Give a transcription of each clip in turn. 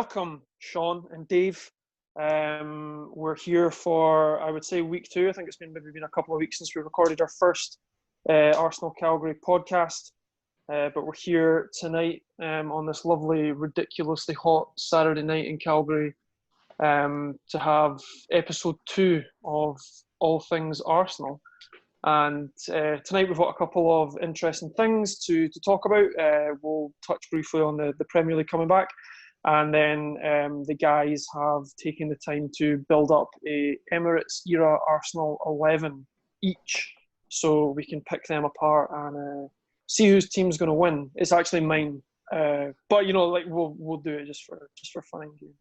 welcome, Sean and Dave. We're here for, I would say, week 2. I think it's maybe been a couple of weeks since we recorded our first Arsenal Calgary podcast. But we're here tonight on this lovely, ridiculously hot Saturday night in Calgary to have episode 2 of All Things Arsenal. And tonight we've got a couple of interesting things to talk about. We'll touch briefly on the Premier League coming back. And then the guys have taken the time to build up a Emirates Era Arsenal 11 each, so we can pick them apart and see whose team's going to win. It's actually mine, but we'll do it just for fun and games.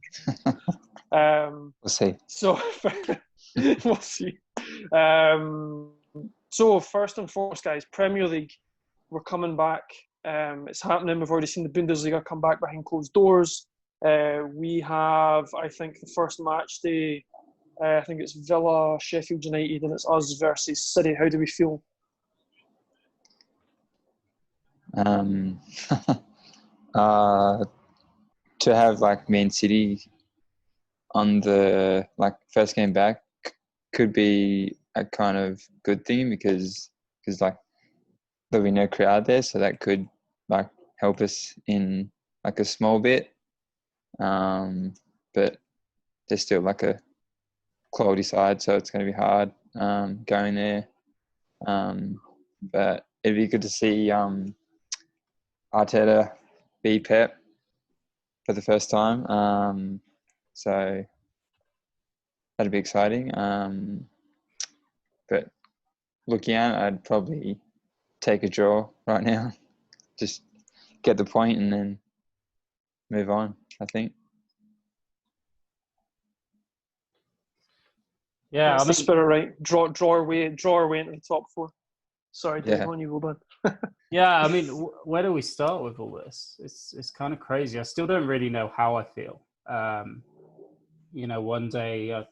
We'll see. So we'll see. So first and foremost, guys, Premier League, we're coming back. It's happening. We've already seen the Bundesliga come back behind closed doors. We have, I think, the first match day. I think it's Villa, Sheffield United, and it's us versus City. How do we feel? To have Man City on the first game back could be a kind of good thing because there'll be no crowd there, so that could help us in a small bit. But there's still a quality side, so it's going to be hard going there. But it'd be good to see Arteta be Pep for the first time. So that'd be exciting. But looking at it, I'd probably take a draw right now. Just get the point and then move on, I think. Yeah, that's the spirit, right? Draw our way into the top 4. Sorry, Dave, on you, well done. Yeah, I mean, where do we start with all this? It's kind of crazy. I still don't really know how I feel. One day I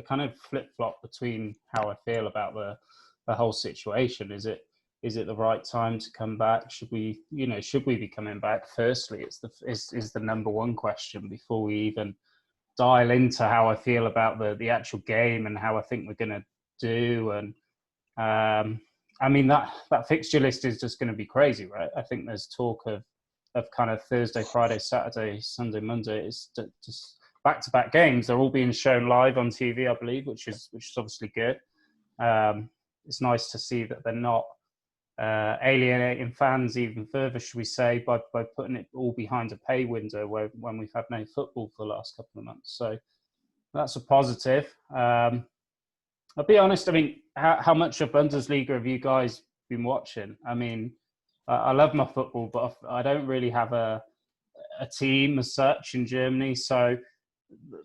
kind of flip-flop between how I feel about the whole situation. Is it the right time to come back? Should we be coming back? Firstly, is the number one question before we even dial into how I feel about the actual game and how I think we're going to do. And I mean, that fixture list is just going to be crazy, right? I think there's talk of kind of Thursday, Friday, Saturday, Sunday, Monday. It's just back-to-back games. They're all being shown live on TV, I believe, which is obviously good. It's nice to see that they're not alienating fans even further, should we say, by putting it all behind a pay window when we've had no football for the last couple of months. So that's a positive. I'll be honest, I mean, how much of Bundesliga have you guys been watching? I mean, I love my football, but I don't really have a team as such in Germany. So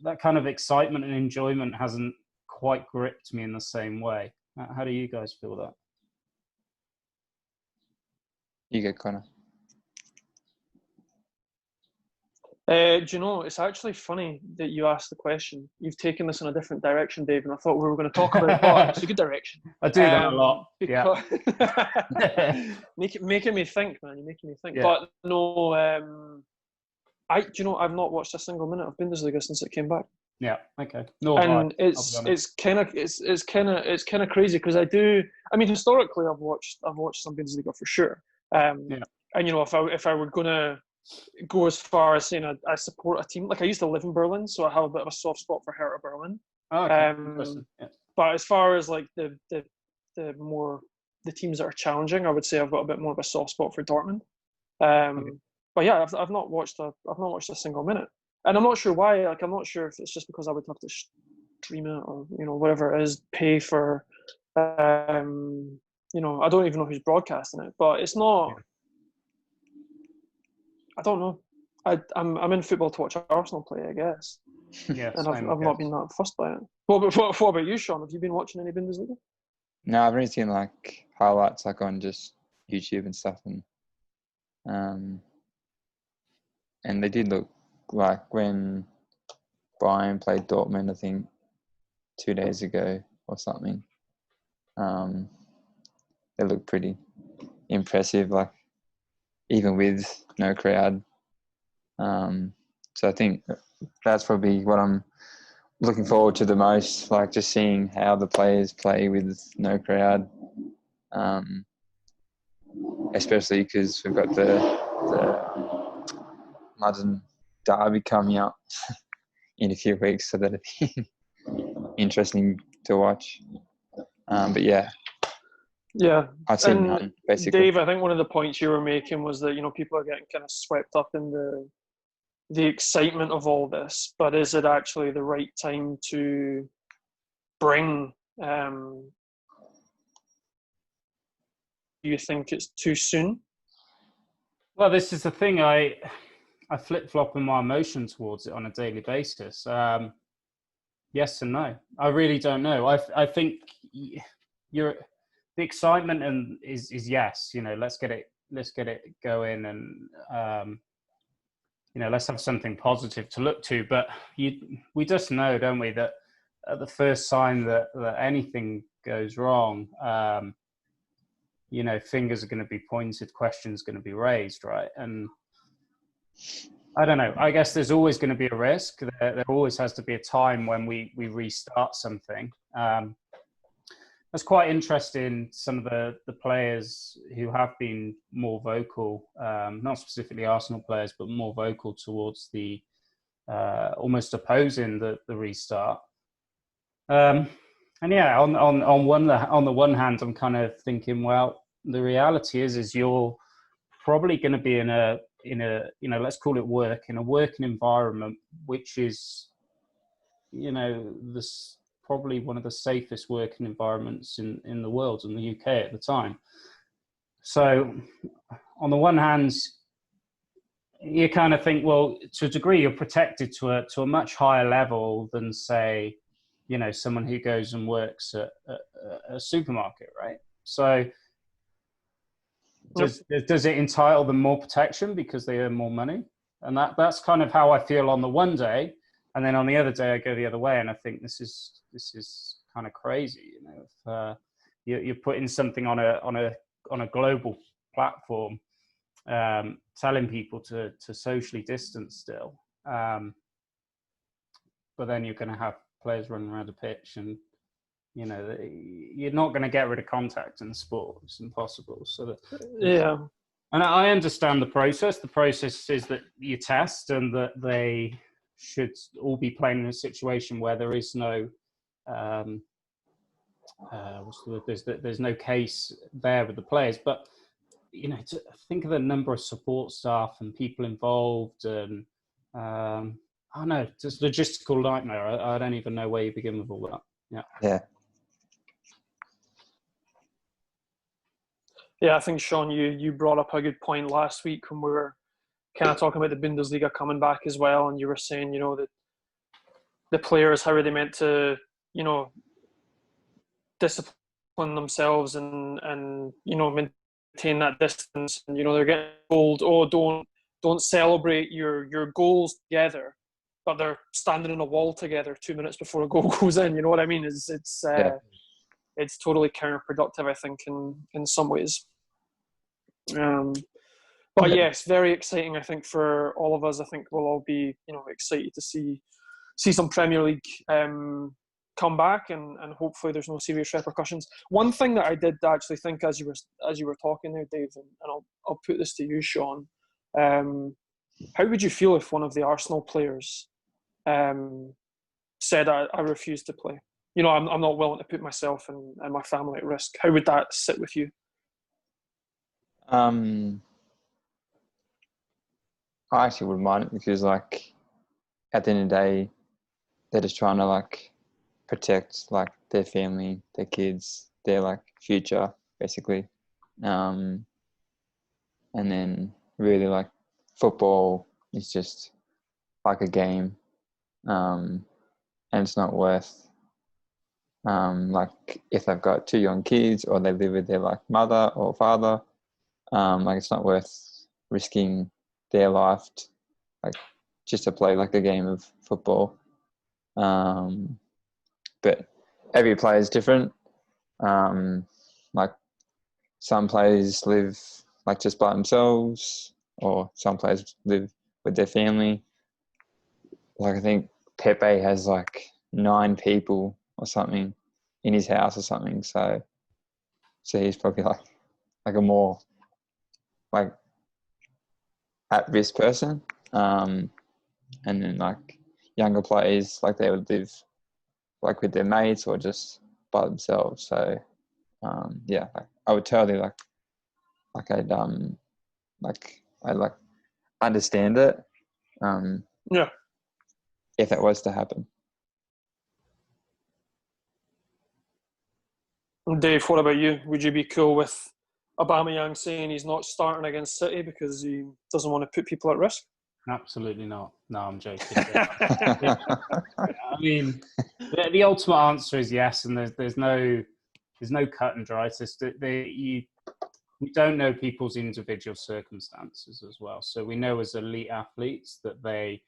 that kind of excitement and enjoyment hasn't quite gripped me in the same way. How do you guys feel that? You go, Conor. Do you know, it's actually funny that you asked the question. You've taken this in a different direction, Dave, and I thought we were going to talk about it, but it's a good direction. I do that a lot. Yeah. Making me think, man. You're making me think. Yeah. But no, do you know, I've not watched a single minute of Bundesliga since it came back. Yeah. Okay. No. And it's kind of crazy because I mean, historically, I've watched some Bundesliga for sure. And if I were gonna go as far as saying I support a team, I used to live in Berlin, so I have a bit of a soft spot for Hertha Berlin. Oh, okay. But as far as the teams that are challenging, I would say I've got a bit more of a soft spot for Dortmund. But yeah, I've not watched a single minute, and I'm not sure why. I'm not sure if it's just because I would have to stream it or whatever it is, pay for. I don't even know who's broadcasting it, but it's not. Yeah. I don't know. I'm in football to watch Arsenal play, I guess. Yeah, and I've not been that fussed by it. What about you, Sean? Have you been watching any Bundesliga? No, I've only seen highlights on just YouTube and stuff, and they did look when Bayern played Dortmund, I think 2 days ago or something. They looked pretty impressive, even with no crowd. So I think that's probably what I'm looking forward to the most, like just seeing how the players play with no crowd, especially because we've got the London derby coming up in a few weeks, so that'll be interesting to watch. But yeah, I'd say and none, basically. Dave, I think one of the points you were making was that people are getting kind of swept up in the excitement of all this, but is it actually the right time to bring? Do you think it's too soon? Well, this is the thing. I flip-flop in my emotion towards it on a daily basis. Yes and no. I really don't know. I think the excitement and is yes. Let's get it going, and let's have something positive to look to. But we just know, don't we, that at the first sign that anything goes wrong, fingers are going to be pointed, questions going to be raised, right? And I don't know. I guess there's always going to be a risk. There always has to be a time when we restart something. That's quite interesting. Some of the players who have been more vocal, not specifically Arsenal players, but more vocal towards the almost opposing the restart. And yeah, on the one hand, I'm kind of thinking, well, the reality is you're probably going to be in a let's call it work, in a working environment, which is this probably one of the safest working environments in the world, in the UK at the time. So on the one hand, you kind of think, well, to a degree, you're protected to a much higher level than, say, someone who goes and works at a supermarket, right? So does it entitle them more protection because they earn more money? And that's kind of how I feel on the one day, and then on the other day I go the other way, and I think this is kind of crazy. If you're putting something on a global platform, telling people to socially distance still, but then you're going to have players running around a pitch, and you're not going to get rid of contact in sport. It's impossible. So yeah. And I understand the process. The process is that you test, and that they should all be playing in a situation where there is no, there's no case there with the players. But to think of the number of support staff and people involved, and I don't know, just logistical nightmare. I don't even know where you begin with all that. Yeah. Yeah, I think, Sean, you brought up a good point last week when we were kind of talking about the Bundesliga coming back as well, and you were saying, that the players, how are they meant to, discipline themselves and maintain that distance, and they're getting told, oh, don't celebrate your goals together, but they're standing on a wall together 2 minutes before a goal goes in. You know what I mean? It's totally counterproductive, I think, in some ways. But yes, very exciting, I think, for all of us. I think we'll all be, excited to see some Premier League come back, and hopefully there's no serious repercussions. One thing that I did actually think as you were talking there, Dave, and I'll put this to you, Sean. How would you feel if one of the Arsenal players said, I refuse to play? I'm not willing to put myself and my family at risk. How would that sit with you? I actually wouldn't mind it, because, like, at the end of the day, they're just trying to, like, protect, like, their family, their kids, their, like, future, basically. And then really, like, football is just like a game, and it's not worth, like, if they've got 2 young kids, or they live with their, like, mother or father, like, it's not worth risking their life just to play, like, a game of football. But every player is different. Like, some players live, like, just by themselves, or some players live with their family. like I think Pepe has like 9 people or something in his house or something. So he's probably like a more like at-risk person. And then like younger players, like they would live like with their mates or just by themselves. So yeah, like I would totally like I'd understand it. Yeah. If that was to happen. Dave, what about you? Would you be cool with Aubameyang saying he's not starting against City because he doesn't want to put people at risk? Absolutely not. No, I'm joking. I mean, the ultimate answer is yes, and there's no cut and dry. We don't know people's individual circumstances as well. So we know as elite athletes that they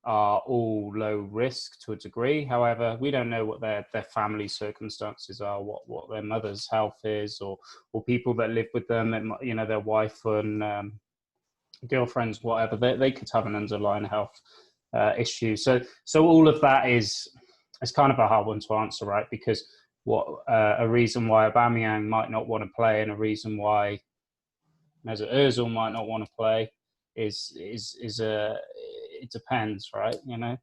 are all low risk to a degree. However, we don't know what their family circumstances are, what their mother's health is, or people that live with them, you know, their wife and girlfriends, whatever. They could have an underlying health issue. So all of that is kind of a hard one to answer, right? Because a reason why Aubameyang might not want to play and a reason why Mesut Ozil might not want to play is it depends, right? You know,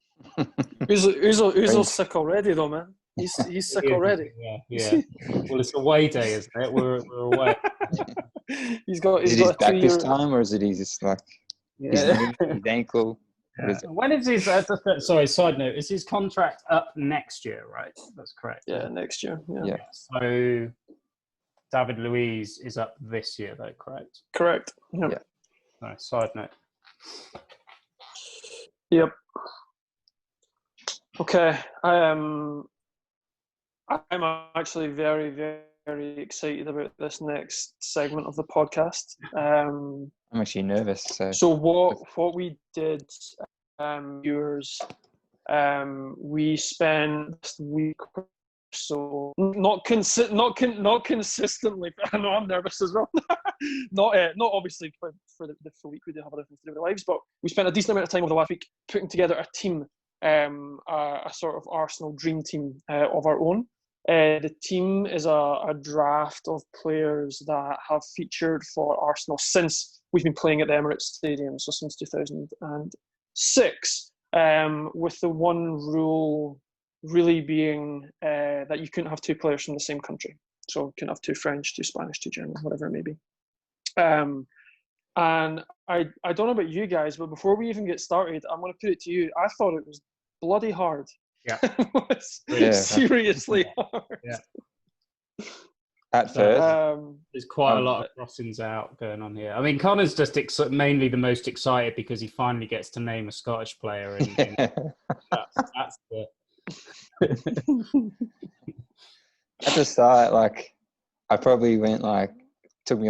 Ozil's sick already, though, man. He's sick already. Yeah. Well, it's away day, isn't it? We're away. He's got is it his a back 2 this year. time, or is it his like his knee, his ankle? Yeah. When is his? Sorry, side note: is his contract up next year? Right, that's correct. Yeah, next year. Yeah. So David Luiz is up this year, though, correct? Correct. Yep. Yeah. Right, side note. Yep. Okay. I'm actually very, very excited about this next segment of the podcast. I'm actually nervous. So what we did, viewers, we spent this week or so not consistently. I know I'm nervous as well. not obviously for the full week. We did have other things to do with our lives, but we spent a decent amount of time over the last week putting together a team, a sort of Arsenal dream team of our own. The team is a draft of players that have featured for Arsenal since we've been playing at the Emirates Stadium, so since 2006, with the one rule really being that you couldn't have 2 players from the same country. So you couldn't have 2 French, 2 Spanish, 2 German, whatever it may be. And I don't know about you guys, but before we even get started, I'm going to put it to you. I thought it was bloody hard. Yeah. Seriously hard. Yeah. At first, there's quite a lot of crossings out going on here. I mean, Conor's just mainly the most excited because he finally gets to name a Scottish player. That's the... At the start, like I probably went took me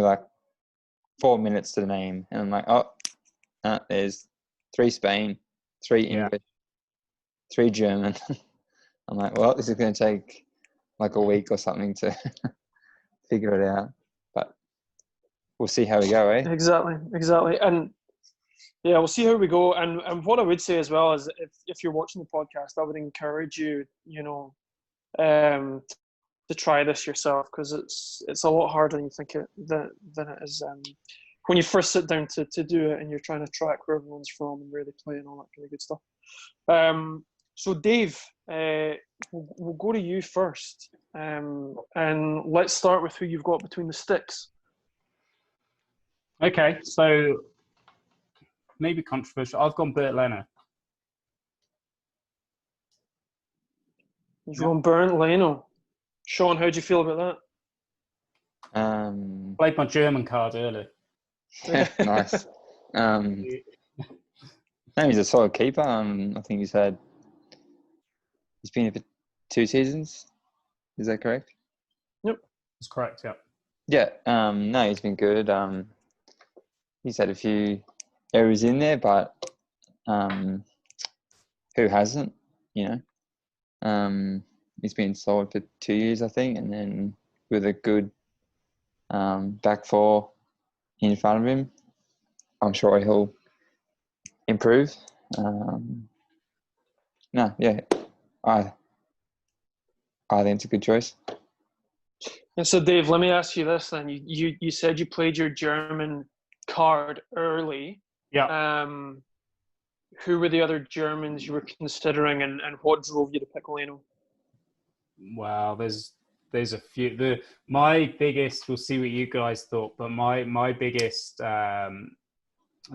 4 minutes to name, and I'm like, there's 3 Spain, 3 English, 3 German. I'm like, well, this is going to take like a week or something to figure it out, but we'll see how we go, eh? Exactly, and yeah, we'll see how we go. And what I would say as well is, if you're watching the podcast, I would encourage you, to try this yourself, because it's a lot harder than you think than it is when you first sit down to do it and you're trying to track where everyone's from and where they play and all that kind of good stuff. So Dave, we'll go to you first, and let's start with who you've got between the sticks. Okay, so maybe controversial. I've gone Bert Leno. You've gone Bernd Leno. Sean, how do you feel about that? Played my German card earlier. Nice. No, he's a solid keeper. I think he's been here for 2 seasons. Is that correct? Yep, that's correct. Yeah. Yeah. No, he's been good. He's had a few errors in there, but who hasn't? He's been solid for 2 years, I think, and then with a good back 4 in front of him, I'm sure he'll improve. No, yeah, I think it's a good choice. And so, Dave, let me ask you this then. You said you played your German card early. Yeah. Who were the other Germans you were considering, and what drove you to pick Leno? Wow, there's a few. My biggest, we'll see what you guys thought, but my biggest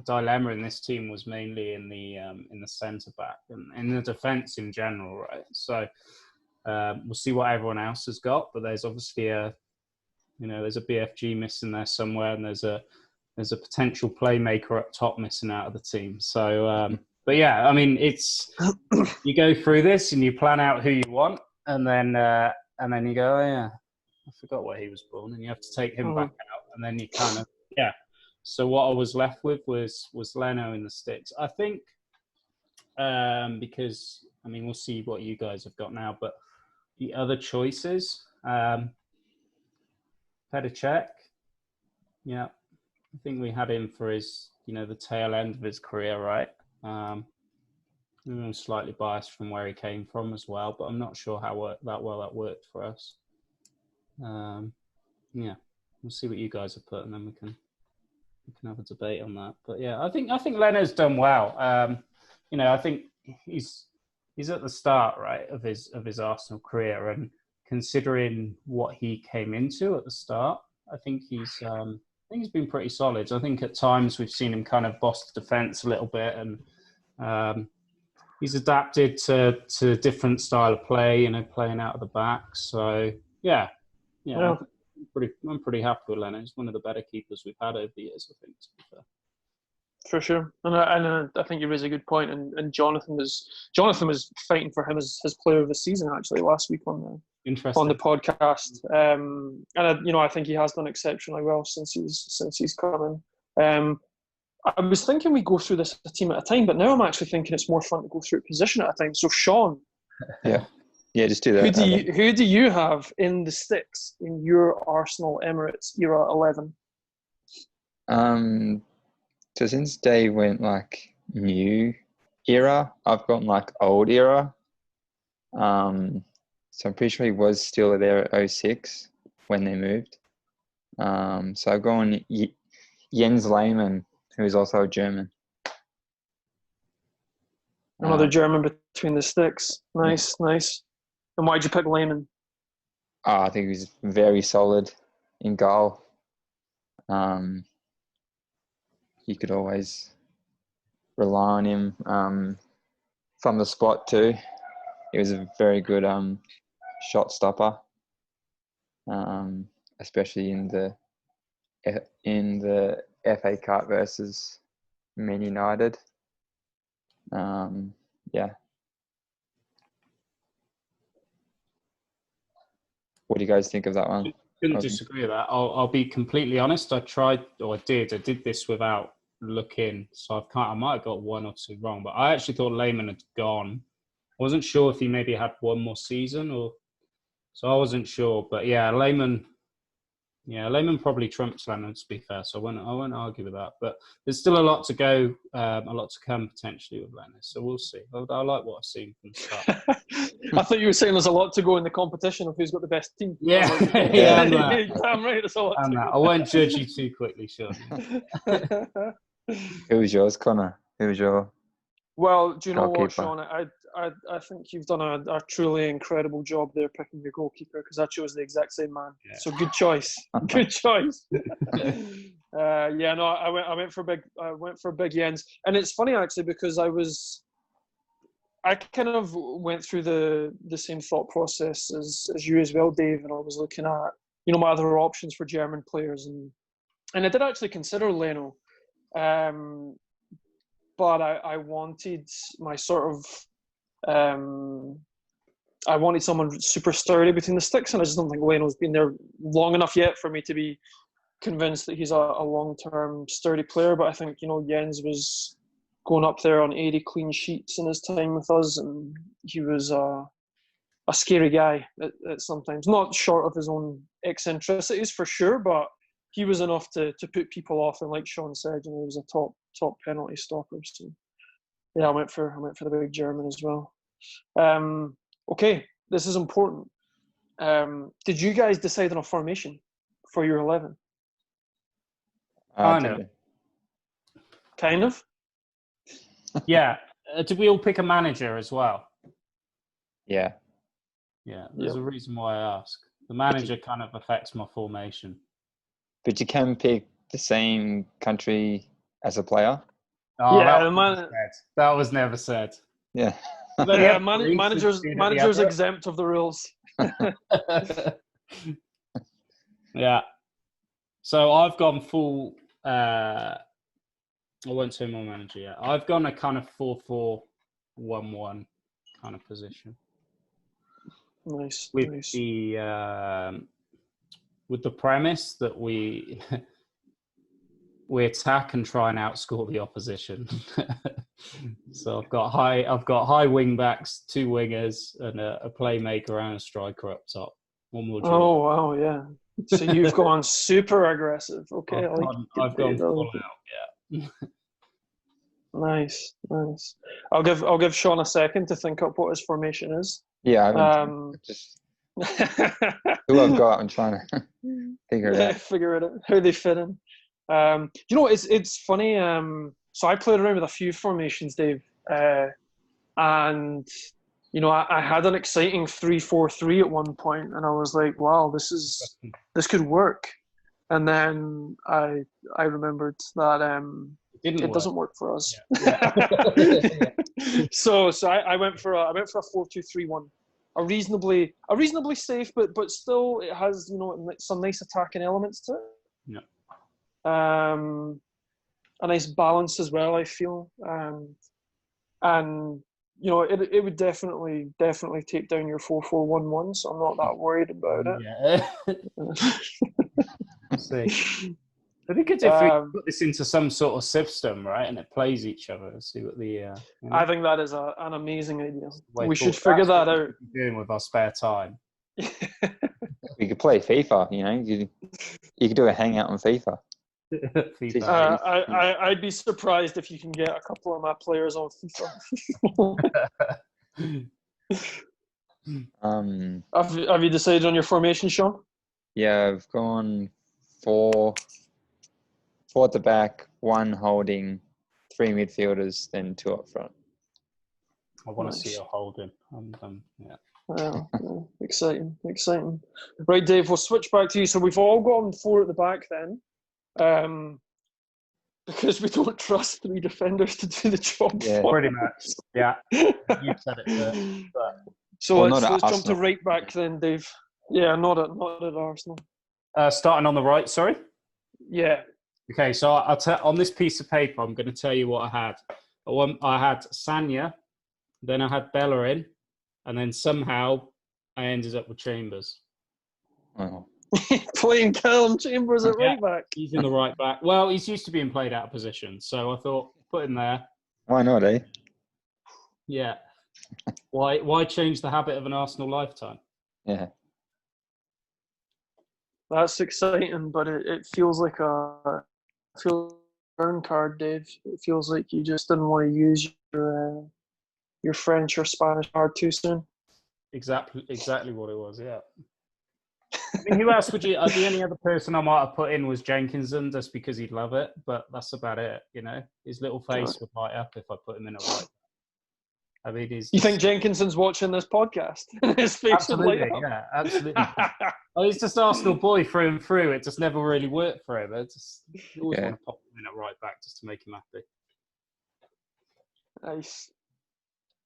dilemma in this team was mainly in the centre back and in the defence in general, right? So we'll see what everyone else has got, but there's obviously there's a BFG missing there somewhere, and there's a potential playmaker up top missing out of the team. So, but yeah, I mean, it's you go through this and you plan out who you want, and then you go, oh yeah, I forgot where he was born, and you have to take him back out, and then you kind of So what I was left with was Leno in the sticks. I think because I mean we'll see what you guys have got now, but the other choices, Petr, yeah, I think we had him for his the tail end of his career, right? I'm slightly biased from where he came from as well, but I'm not sure how that worked for us. Yeah, we'll see what you guys have put, and then we can have a debate on that. But yeah, I think Leno's done well. I think he's at the start, right, of his Arsenal career, and considering what he came into at the start, I think he's been pretty solid. I think at times we've seen him kind of boss the defence a little bit, and he's adapted to different style of play, playing out of the back. So yeah. I'm pretty happy with Leno. He's one of the better keepers we've had over the years, I think, to be fair. For sure, and I think you raise a good point. And Jonathan was fighting for him as his player of the season actually last week on the podcast. And I think he has done exceptionally well since he's come in. I was thinking we go through this a team at a time, but now I'm actually thinking it's more fun to go through a position at a time. So Sean, yeah, just do that. Who do you have in the sticks in your Arsenal Emirates Era 11? So since Dave went like new era, I've gone like old era. So I'm pretty sure he was still there at 06 when they moved. So I've gone Jens Lehmann, who is also a German. Another German between the sticks. Nice. And why'd you pick Lehmann? I think he was very solid in goal. You could always rely on him from the spot too. He was a very good shot stopper, especially in the FA Cup versus Man United. Yeah. What do you guys think of that one? Couldn't disagree with that. I'll be completely honest. I did this without looking, so I might have got one or two wrong, but I actually thought Lehmann had gone. I wasn't sure if he maybe had one more season, so I wasn't sure. But yeah, Lehmann probably trumps Leno, to be fair. So I won't argue with that. But there's still a lot to go, a lot to come potentially with Leno. So we'll see. I like what I've seen from the start. I thought you were saying there's a lot to go in the competition of who's got the best team. Yeah, damn right. There's a lot. I won't judge you too quickly, sure. Who was yours, Conor? Who was your? Well, do you know goalkeeper? what, Sean? I think you've done a truly incredible job there picking your goalkeeper, because I chose the exact same man. Yeah. So good choice. Good choice. I went for big Jens, and it's funny actually because I kind of went through the same thought process as you as well, Dave, and I was looking at my other options for German players, and I did actually consider Leno, but I wanted my sort of I wanted someone super sturdy between the sticks, and I just don't think Leno's been there long enough yet for me to be convinced that he's a long-term sturdy player. But I think Jens was going up there on 80 clean sheets in his time with us, and he was a scary guy at sometimes. Not short of his own eccentricities for sure, but he was enough to put people off. And like Sean said, he was a top penalty stopper. So yeah, I went for the big German as well. Okay, this is important. Did you guys decide on a formation for your 11? I know. Kind of. Yeah. Did we all pick a manager as well? Yeah. Yeah. There's a reason why I ask. The manager kind of affects my formation. But you can pick the same country as a player. Oh, Yeah, that was never said. Yeah. But managers exempt of the rules. Yeah. So I've gone full. I won't say my manager yet. I've gone a kind of 4-4-1-1 kind of position. Nice. With nice. the premise that we attack and try and outscore the opposition. So I've got high wing backs, 2 wingers, and a playmaker and a striker up top. Oh wow, yeah. So you've gone super aggressive. Okay, I've gone full out. Yeah. Nice. I'll give Sean a second to think up what his formation is. Yeah, just who I've got. I'm trying to figure it out. Figure it out how they fit in. You know, it's funny. So I played around with a few formations, Dave, and you know, I had an exciting 3-4-3 at one point, and I was like, "Wow, this could work." And then I remembered that it doesn't work for us. Yeah. So I went for a 4-2-3-1, a reasonably safe, but still it has, you know, some nice attacking elements to it. Yeah. A nice balance as well, I feel, and you know, it would definitely take down your 4-4-1-1, so I'm not that worried about it. Yeah. See. I think it's if we put this into some sort of system, right, and it plays each other. See what the. You know? I think that is an amazing idea. We should figure that out. Doing with our spare time. We could play FIFA. You know, you could do a hangout on FIFA. I'd be surprised if you can get a couple of my players on FIFA. Have you decided on your formation, Sean? Yeah, I've gone 4 at the back, 1 holding, 3 midfielders, then 2 up front. I want to see your holding. Yeah. Yeah, exciting. Right, Dave, we'll switch back to you. So we've all gone 4 at the back then. Because we don't trust 3 defenders to do the job. Yeah, pretty much. Yeah, you said it there. So let's jump to right back then, Dave. Yeah, not at Arsenal. Starting on the right, sorry? Yeah. Okay, so I'll on this piece of paper, I'm going to tell you what I had. I had Sanya, then I had Bellerin, and then somehow I ended up with Chambers. Oh. Playing Callum Chambers at right back. He's in the right back. Well, he's used to being played out of position, so I thought, put him there. Why not, eh? Yeah. Why change the habit of an Arsenal lifetime? Yeah. That's exciting, but it feels like a burn card, Dave. It feels like you just didn't want to use your French or Spanish card too soon. Exactly what it was, yeah. I mean, who else would you? The only other person I might have put in was Jenkinson, just because he'd love it. But that's about it, you know. His little face would light up if I put him in at right. I mean, you think Jenkinson's watching this podcast? His face absolutely, would light up. Yeah, absolutely. Oh, he's just Arsenal boy through and through. It just never really worked for him. You always want to pop him in at right back just to make him happy. Nice.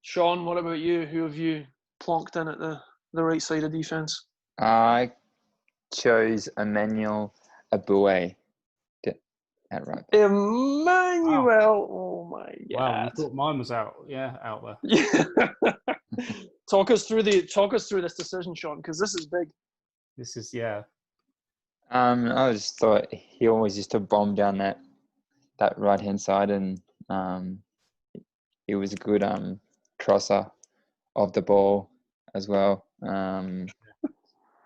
Sean, what about you? Who have you plonked in at the right side of defence? I chose Emmanuel Eboue at right back. Emmanuel, oh my God! Wow, you thought mine was out there. Talk us through this decision, Sean, because this is big. This is I just thought he always used to bomb down that right hand side, and he was a good crosser of the ball as well.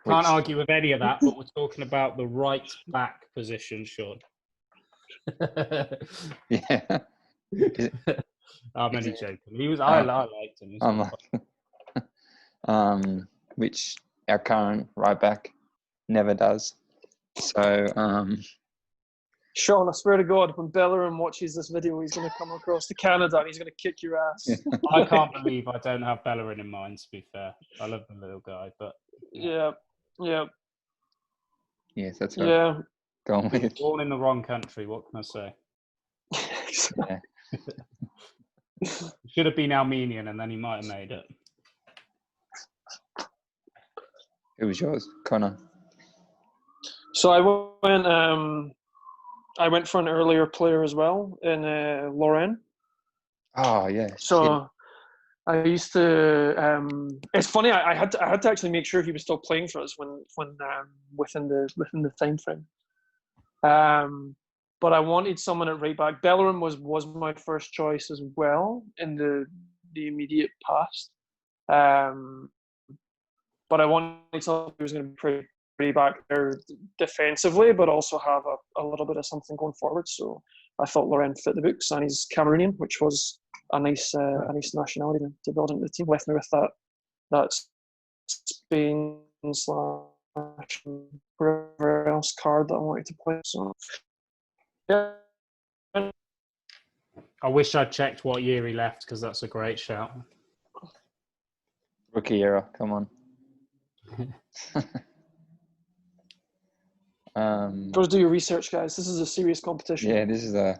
Can't argue with any of that, but we're talking about the right back position, Sean. Yeah. I'm only joking. I liked him. He was I'm like, which our current right back never does. So, Sean, I swear to God, when Bellerin watches this video, he's going to come across to Canada and he's going to kick your ass. I can't believe I don't have Bellerin in mind, to be fair. I love the little guy, but... Yeah. yes, that's right. Yeah. Go on with it. Born in the wrong country, what can I say? Yeah. Should have been Armenian and then he might have made it. Who was yours? Conor. So I went for an earlier player as well in Lorraine. Oh, yeah. So I used to. It's funny. I had to actually make sure he was still playing for us when within the time frame. But I wanted someone at right back. Bellerin was my first choice as well in the immediate past. But I wanted someone who was going to be pretty back there defensively, but also have a little bit of something going forward. So I thought Lorraine fit the books, and he's Cameroonian, which was a nice nationality to build into the team. Left me with that Spain / whatever else card that I wanted to play. So yeah. I wish I'd checked what year he left, because that's a great shout. Rookie era, come on. Go do your research, guys. This is a serious competition. Yeah, this is a.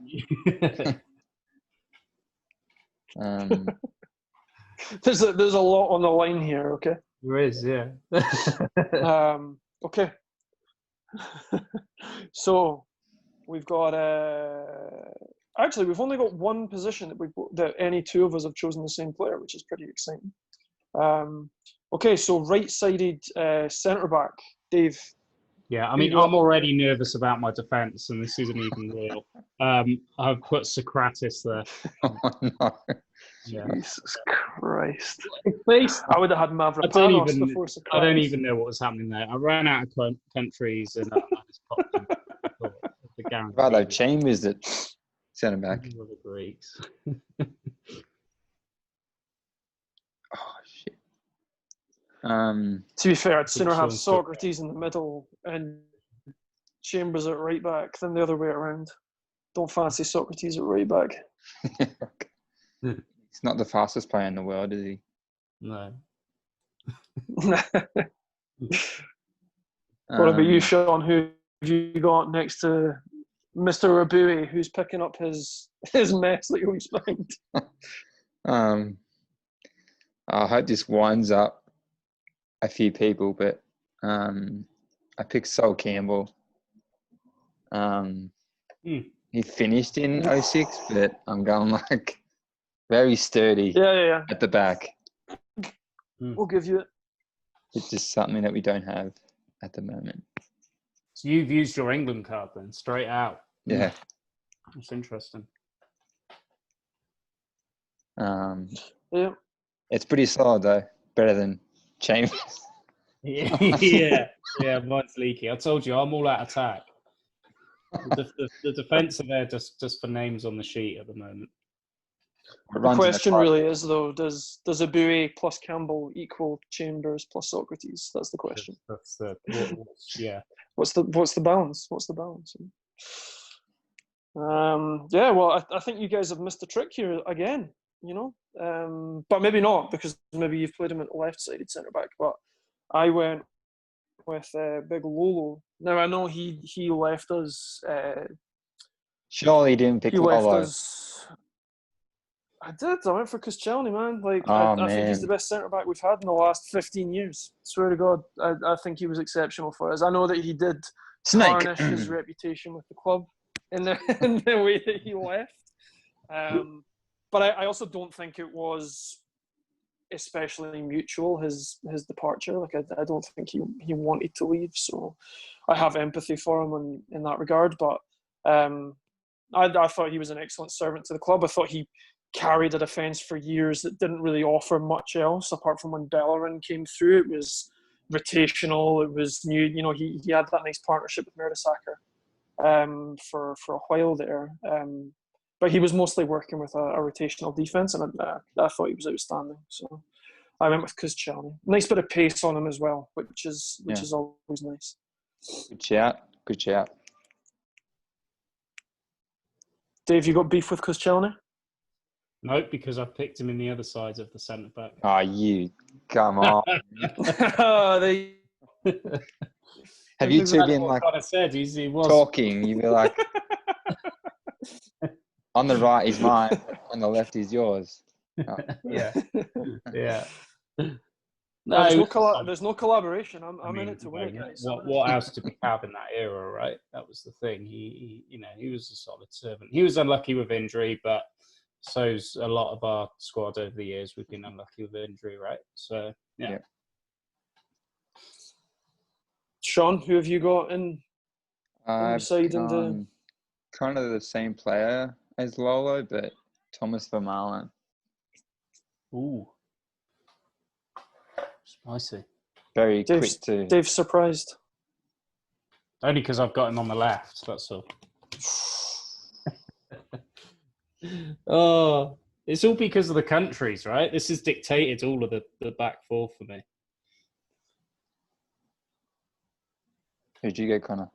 There's a lot on the line here. Okay. There is, yeah. Okay. So we've got actually we've only got one position that any two of us have chosen the same player, which is pretty exciting. Okay, so right-sided centre back, Dave. Yeah, I mean, I'm already nervous about my defence, and this isn't even real. I've put Sokratis there. Oh, no. Yeah. Jesus Christ. Please. I would have had Mavropanos before Sokratis. I don't even know what was happening there. I ran out of countries, and I just popped in. Rather Chambers at centre back. The Greeks. Oh, shit. To be fair, I'd sooner have Sokratis in the middle and Chambers at right back than the other way around. Don't fancy Sokratis at right back. He's not the fastest player in the world, is he? No. What about you, Sean? Who have you got next to Mr. Eboue, who's picking up his mess that he always finds? I hope this winds up a few people, but I picked Sol Campbell. He finished in 06, but I'm going like very sturdy at the back. We'll give you it. It's just something that we don't have at the moment. So you've used your England card then, straight out. Yeah. That's interesting. Yeah. It's pretty solid though. Better than Chambers. Yeah, mine's leaky. I told you, I'm all out attack. The defence are there just for names on the sheet at the moment. The question really is, though, does Eboue plus Campbell equal Chambers plus Sokratis? That's the question. That's the yeah. What's the balance? What's the balance? Yeah, well, I think you guys have missed a trick here again. You know, but maybe not, because maybe you've played him at left-sided centre back. But I went with Big Lolo. Now I know he left us. Surely he didn't pick Lolo. I did. I went for Koscielny, man. I think he's the best centre back we've had in the last 15 years. Swear to God, I think he was exceptional for us. I know that he did tarnish his reputation with the club in the way that he left. But I also don't think it was especially mutual, his departure. Like I don't think he wanted to leave. So I have empathy for him in that regard. But I thought he was an excellent servant to the club. I thought he carried a defence for years that didn't really offer much else apart from when Bellerin came through. It was rotational. It was new. You know, he had that nice partnership with Mertesacker for a while there. But he was mostly working with a rotational defence, and I thought he was outstanding. So I went with Koscielny. Nice bit of pace on him as well, which is always nice. Good shout. Good shout. Dave, you got beef with Koscielny? No, because I picked him in the other sides of the centre back. Oh, you come on. Have you two been like Conor said, he was talking? You'd be like, on the right is mine, on the left is yours. Oh. Yeah. No, there's no collaboration. I'm in it to win it, guys. What else did we have in that era, right? That was the thing. He was a solid servant. He was unlucky with injury, but so's a lot of our squad over the years. We've been unlucky with injury, right? So yeah. Sean, who have you got in I've side? gone kind of the same player as Lolo, but Thomas Vermaelen. Ooh. Spicy. Very quick to... Dave's surprised. Only because I've got him on the left, that's all. Oh, it's all because of the countries, right? This has dictated all of the back four for me. Who'd you get, Conor?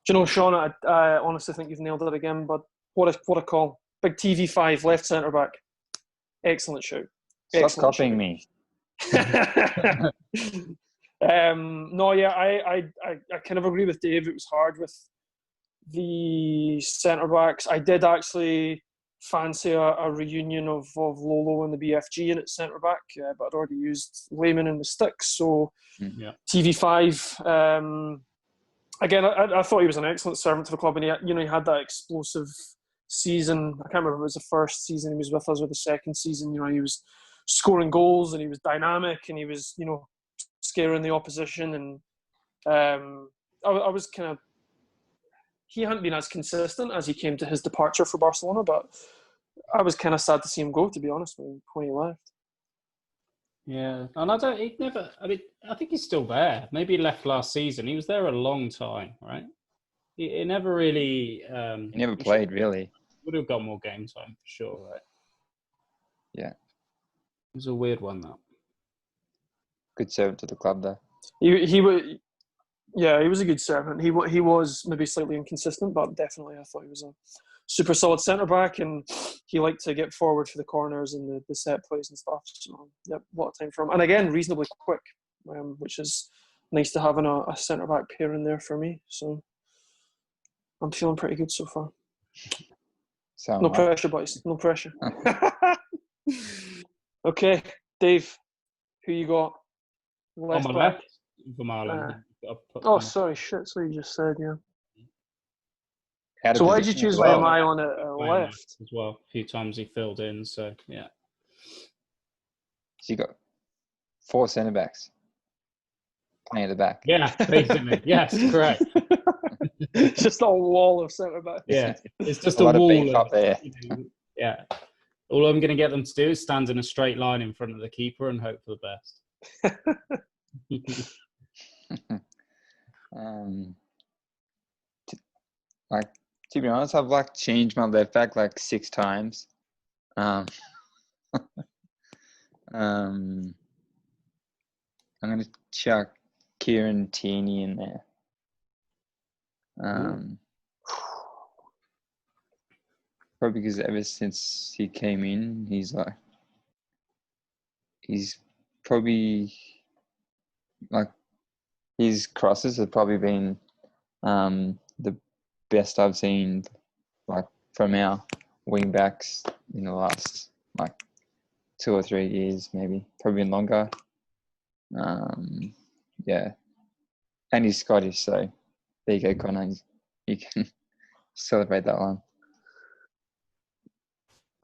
Do you know, Sean, I honestly think you've nailed it again, but what a call. Big TV5, left centre-back. Excellent shout. Stop copying me. No, yeah, I kind of agree with Dave. It was hard with the centre-backs. I did actually fancy a reunion of Lolo and the BFG in its centre-back, but I'd already used Lehmann in the sticks, so TV5. Again, I thought he was an excellent servant to the club, and he had that explosive season. I can't remember if it was the first season he was with us or the second season. He was scoring goals and he was dynamic and he was, scaring the opposition. And I was kind of, he hadn't been as consistent as he came to his departure for Barcelona, but I was kind of sad to see him go, to be honest, when he left. Yeah, and I think he's still there. Maybe he left last season. He was there a long time, right? He never really... he never played, really. Would have got more game time, for sure, right? Yeah. It was a weird one, that. Good servant to the club, though. He was a good servant. He was maybe slightly inconsistent, but definitely I thought he was a super solid centre-back, and he liked to get forward for the corners and the set plays and stuff. So, a lot of time for him. And again, reasonably quick, which is nice to have a centre-back pair in there for me. So I'm feeling pretty good so far. No pressure, boys. No pressure. Okay, Dave, who you got? On my left, Vermaelen. Sorry, shit. So you just said, yeah. So why did you choose Vermaelen at left? As well. A few times he filled in, so yeah. So you got 4 centre backs playing at the back. Yeah, basically. Yes, correct. It's just a wall of centre backs. Yeah, it's just a wall of beef up there. Yeah. All I'm going to get them to do is stand in a straight line in front of the keeper and hope for the best. To be honest, I've changed my left back 6 times. I'm gonna chuck Kieran Tierney in there. Probably because ever since he came in, he's probably his crosses have probably been the best I've seen from our wing backs in the last 2 or 3 years, maybe probably longer. Yeah, and he's Scottish, so there you go, Conor. You can celebrate that one.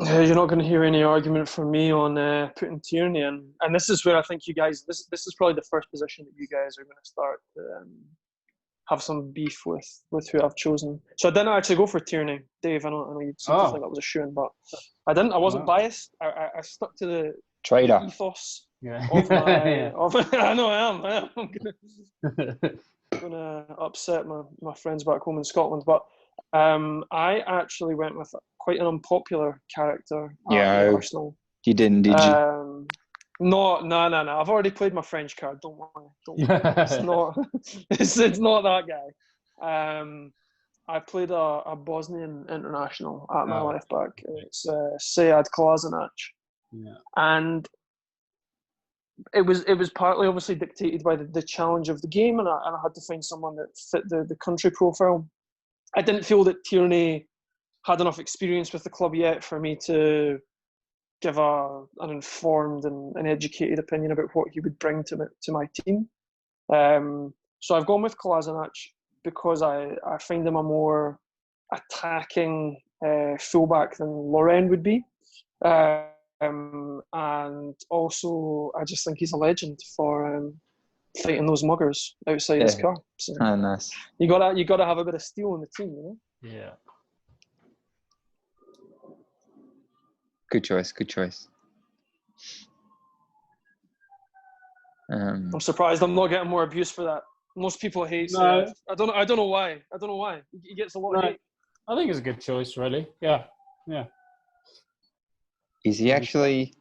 You're not going to hear any argument from me on putting Tierney in, and this is where I think you guys. This is probably the first position that you guys are going to start have some beef with who I've chosen. So I didn't actually go for Tierney, Dave. I know you seem to think that was a shoo-in, but I didn't. I wasn't biased. I stuck to the traitor ethos. Yeah. Of my, I know I am. I'm gonna upset my friends back home in Scotland, but I actually went with quite an unpopular character Yeah, at Arsenal. you didn't, did you? No. I've already played my French card. Don't worry. It's not. It's not that guy. I played a Bosnian international at my left back. It's Sead Kolasinac. Yeah. And it was partly obviously dictated by the challenge of the game, and I had to find someone that fit the country profile. I didn't feel that Tierney had enough experience with the club yet for me to give an informed and educated opinion about what he would bring to my team. So I've gone with Kolasinac because I find him a more attacking fullback than Lorraine would be. And also, I just think he's a legend for fighting those muggers outside his car. So nice. You gotta have a bit of steel in the team, you know. Yeah. Good choice. I'm surprised I'm not getting more abuse for that. Most people hate No. Sead. I don't know why. He gets a lot of hate. I think it's a good choice, really. Yeah. Is he actually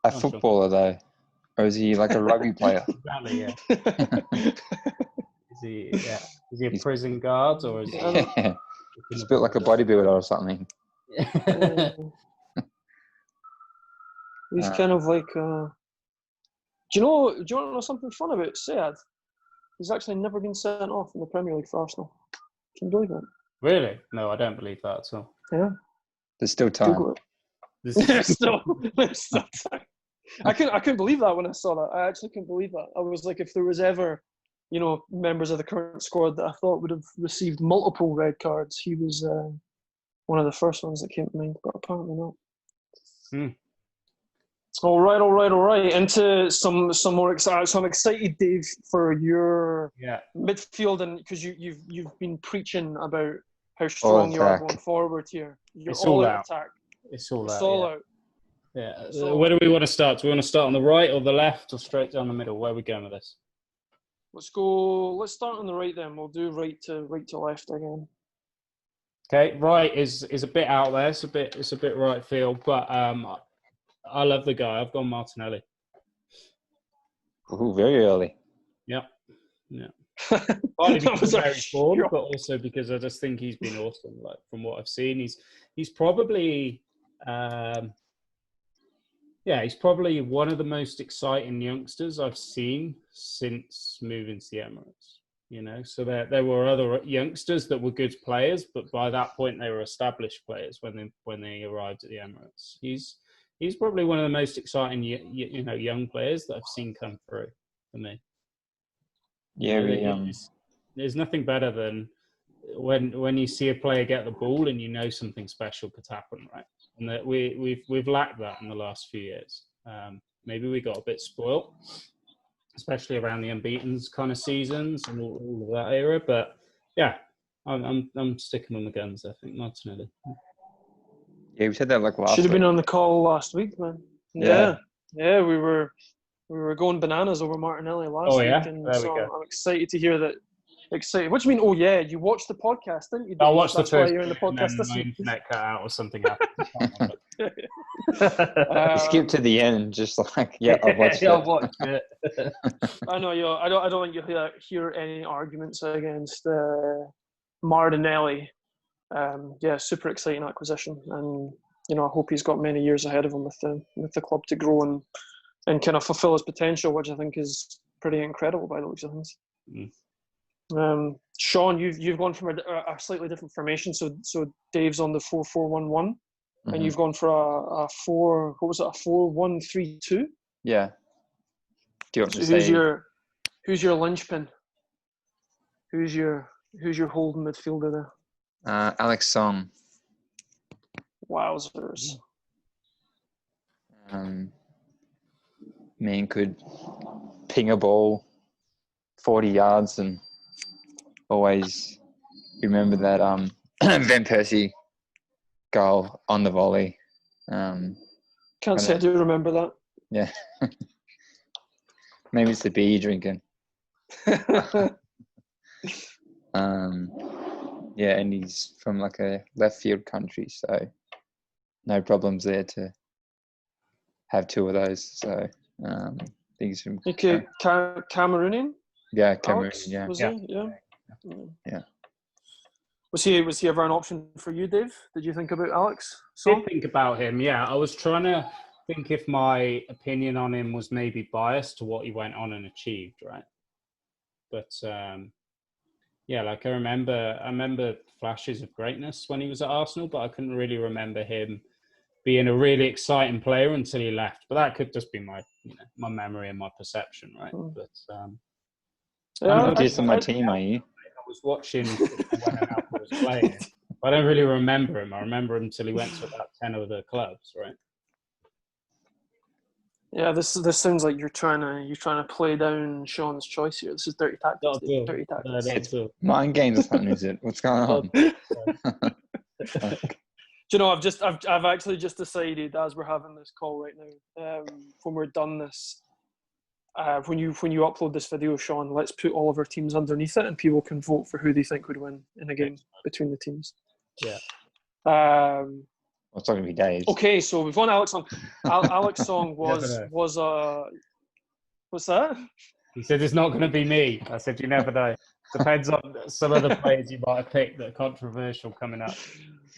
a footballer though, or is he like a rugby player? Exactly. Yeah. Is he a prison guard or is he? He's built like a bodybuilder or something. He's kind of like. Do you want to know something fun about Sead? He's actually never been sent off in the Premier League for Arsenal. Can you believe that? Really? No, I don't believe that at all. Yeah. There's still time. Google it. There's still time. I couldn't believe that when I saw that. I actually couldn't believe that. I was like, if there was ever, members of the current squad that I thought would have received multiple red cards, he was one of the first ones that came to mind, but apparently not. All right. Into some more exciting. So I'm excited, Dave, for your midfield, and because you've been preaching about how strong you are going forward here. You're all out attack. It's all out. Yeah. Where do we want to start? Do we want to start on the right or the left or straight down the middle? Where are we going with this? Let's go. Let's start on the right then. We'll do right to left again. Okay, right is a bit out there. It's a bit right field, but I love the guy. I've gone Martinelle. Ooh, very early. Yeah. Partly because he's very formed, but also because I just think he's been awesome. Like from what I've seen, he's probably he's probably one of the most exciting youngsters I've seen since moving to the Emirates. So there were other youngsters that were good players, but by that point they were established players when they arrived at the Emirates. He's probably one of the most exciting young players that I've seen come through for me. Yeah, there's nothing better than when you see a player get the ball and something special could happen, right? And that we've lacked that in the last few years. Maybe we got a bit spoilt, especially around the unbeaten kind of seasons and all of that era. But yeah, I'm sticking on the guns. I think Martinelle. Yeah, we said that like last. Should have been on the call last week, man. Yeah. We were going bananas over Martinelle last week, and so I'm excited to hear that. Excited. What do you mean? Oh yeah, you watched the podcast, didn't you? I watched That's the first. Why you're in the podcast this my week. internet cut out or something happened. You skipped to the end, just like I've watched it. I've watched it. I know you. I don't think you'll hear any arguments against Martinelle. Super exciting acquisition, and I hope he's got many years ahead of him with the club to grow and kind of fulfill his potential, which I think is pretty incredible by the looks of things. Sean, you've gone from a slightly different formation. So Dave's on the 4-4-1-1, and you've gone for a 4-1-3-2. Yeah. Do you want to say who's your linchpin? Who's your holding midfielder there? Alex Song. Wowzers. Man could ping a ball 40 yards and always remember that Van Persie goal on the volley. Can't say I do remember that. Yeah. Maybe it's the beer you're drinking. Yeah, and he's from like a left field country, so no problems there to have two of those. So I think he's from Okay, Cameroonian. Cameroon. Alex, Yeah, was Yeah. he? Yeah. yeah. Was he ever an option for you, Dave? Did you think about Alex? Did think about him, yeah. I was trying to think if my opinion on him was maybe biased to what he went on and achieved, right? But yeah, like I remember flashes of greatness when he was at Arsenal, but I couldn't really remember him being a really exciting player until he left. But that could just be my my memory and my perception, right? But You're just on my team, are you? I was watching when Alpha was playing. I don't really remember him. I remember him until he went to about 10 other clubs, right? Yeah, this sounds like you're trying to play down Sean's choice here. This is dirty tactics. Dave. Dirty tactics. It's mind games or something, is it? What's going on? Do you know? I've actually just decided as we're having this call right now. When we're done this, when you upload this video, Sean, let's put all of our teams underneath it, and people can vote for who they think would win in a game between the teams. Yeah. It's not going to be Dave. Okay, so we've won Alex Song. Alex Song was what's that? He said it's not going to be me. I said you never know. Depends on some of the players you might have picked that are controversial coming up.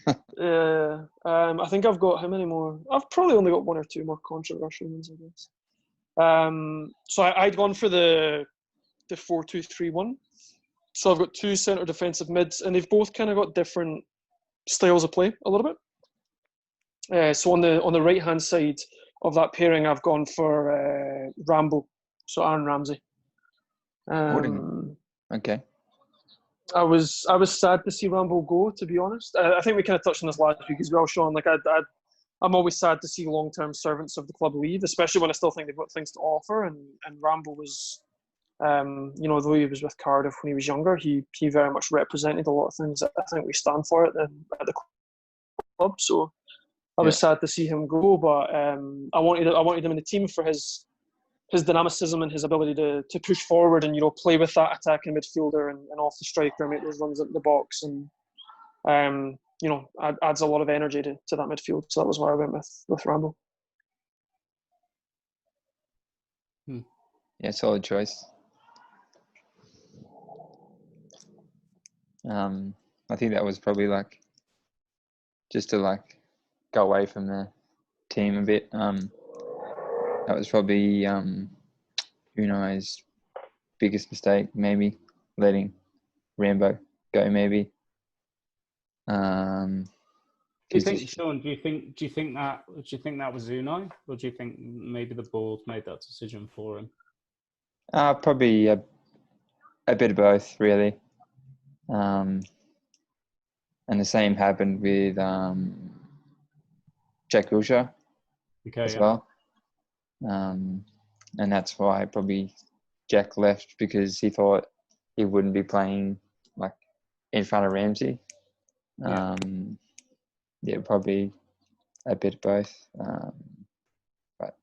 I think I've got how many more? I've probably only got one or two more controversial ones, I guess. So I'd gone for the 4-2-3-1. So I've got two centre defensive mids, and they've both kind of got different styles of play a little bit. So on the right hand side of that pairing, I've gone for Rambo, so Aaron Ramsey. Okay. I was sad to see Rambo go, to be honest. I think we kind of touched on this last week as well, Sean. Like I'm always sad to see long-term servants of the club leave, especially when I still think they've got things to offer. And Rambo was, though he was with Cardiff when he was younger, he very much represented a lot of things that I think we stand for at the club. So I was sad to see him go, but I wanted him in the team for his dynamicism and his ability to push forward and play with that attacking midfielder and off the striker, make those runs into the box, and adds a lot of energy to that midfield. So that was why I went with Rambo. Yeah, solid choice. I think that was probably just to go away from the team a bit. That was probably Unai's biggest mistake, maybe letting Rambo go. Maybe. Do you think, Sean? Do you think that was Unai, or do you think maybe the board made that decision for him? Probably a bit of both, really. And the same happened with Jack Wilshere as well. And that's why probably Jack left, because he thought he wouldn't be playing in front of Ramsey. Probably a bit of both. But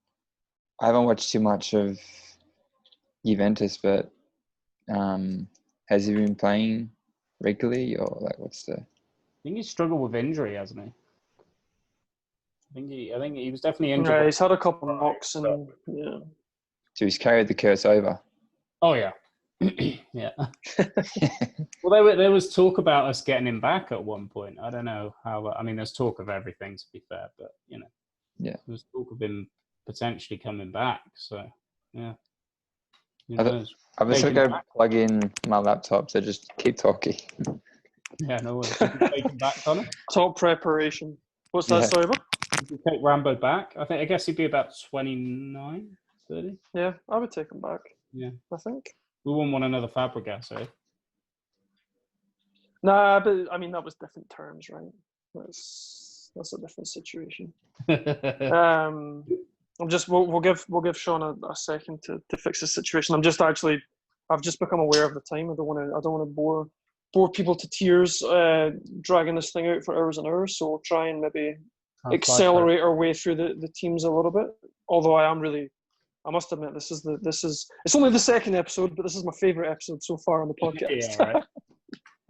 I haven't watched too much of Juventus, but has he been playing regularly, or what's the? I think he's struggled with injury, hasn't he? I think he was definitely injured. Yeah, he's had a couple of knocks, and yeah. So he's carried the curse over. Oh yeah, yeah. Well, there was talk about us getting him back at one point. I don't know how. I mean, there's talk of everything, to be fair, but there's talk of him potentially coming back. So yeah. I was going to go plug in my laptop, so just keep talking. Yeah, no worries. Take him back, Conor? Top preparation. What's that, sorry about? Would you take Rambo back? I guess he'd be about 29, 30. Yeah, I would take him back. Yeah. I think. We wouldn't want another Fabregas, eh? Nah, but I mean, that was different terms, right? That's a different situation. We'll give Sean a second to fix the situation. I've just become aware of the time. I don't want to bore people to tears, dragging this thing out for hours and hours. So we'll try and maybe accelerate our way through the teams a little bit. Although I must admit, it's only the second episode, but this is my favourite episode so far on the podcast. Yeah,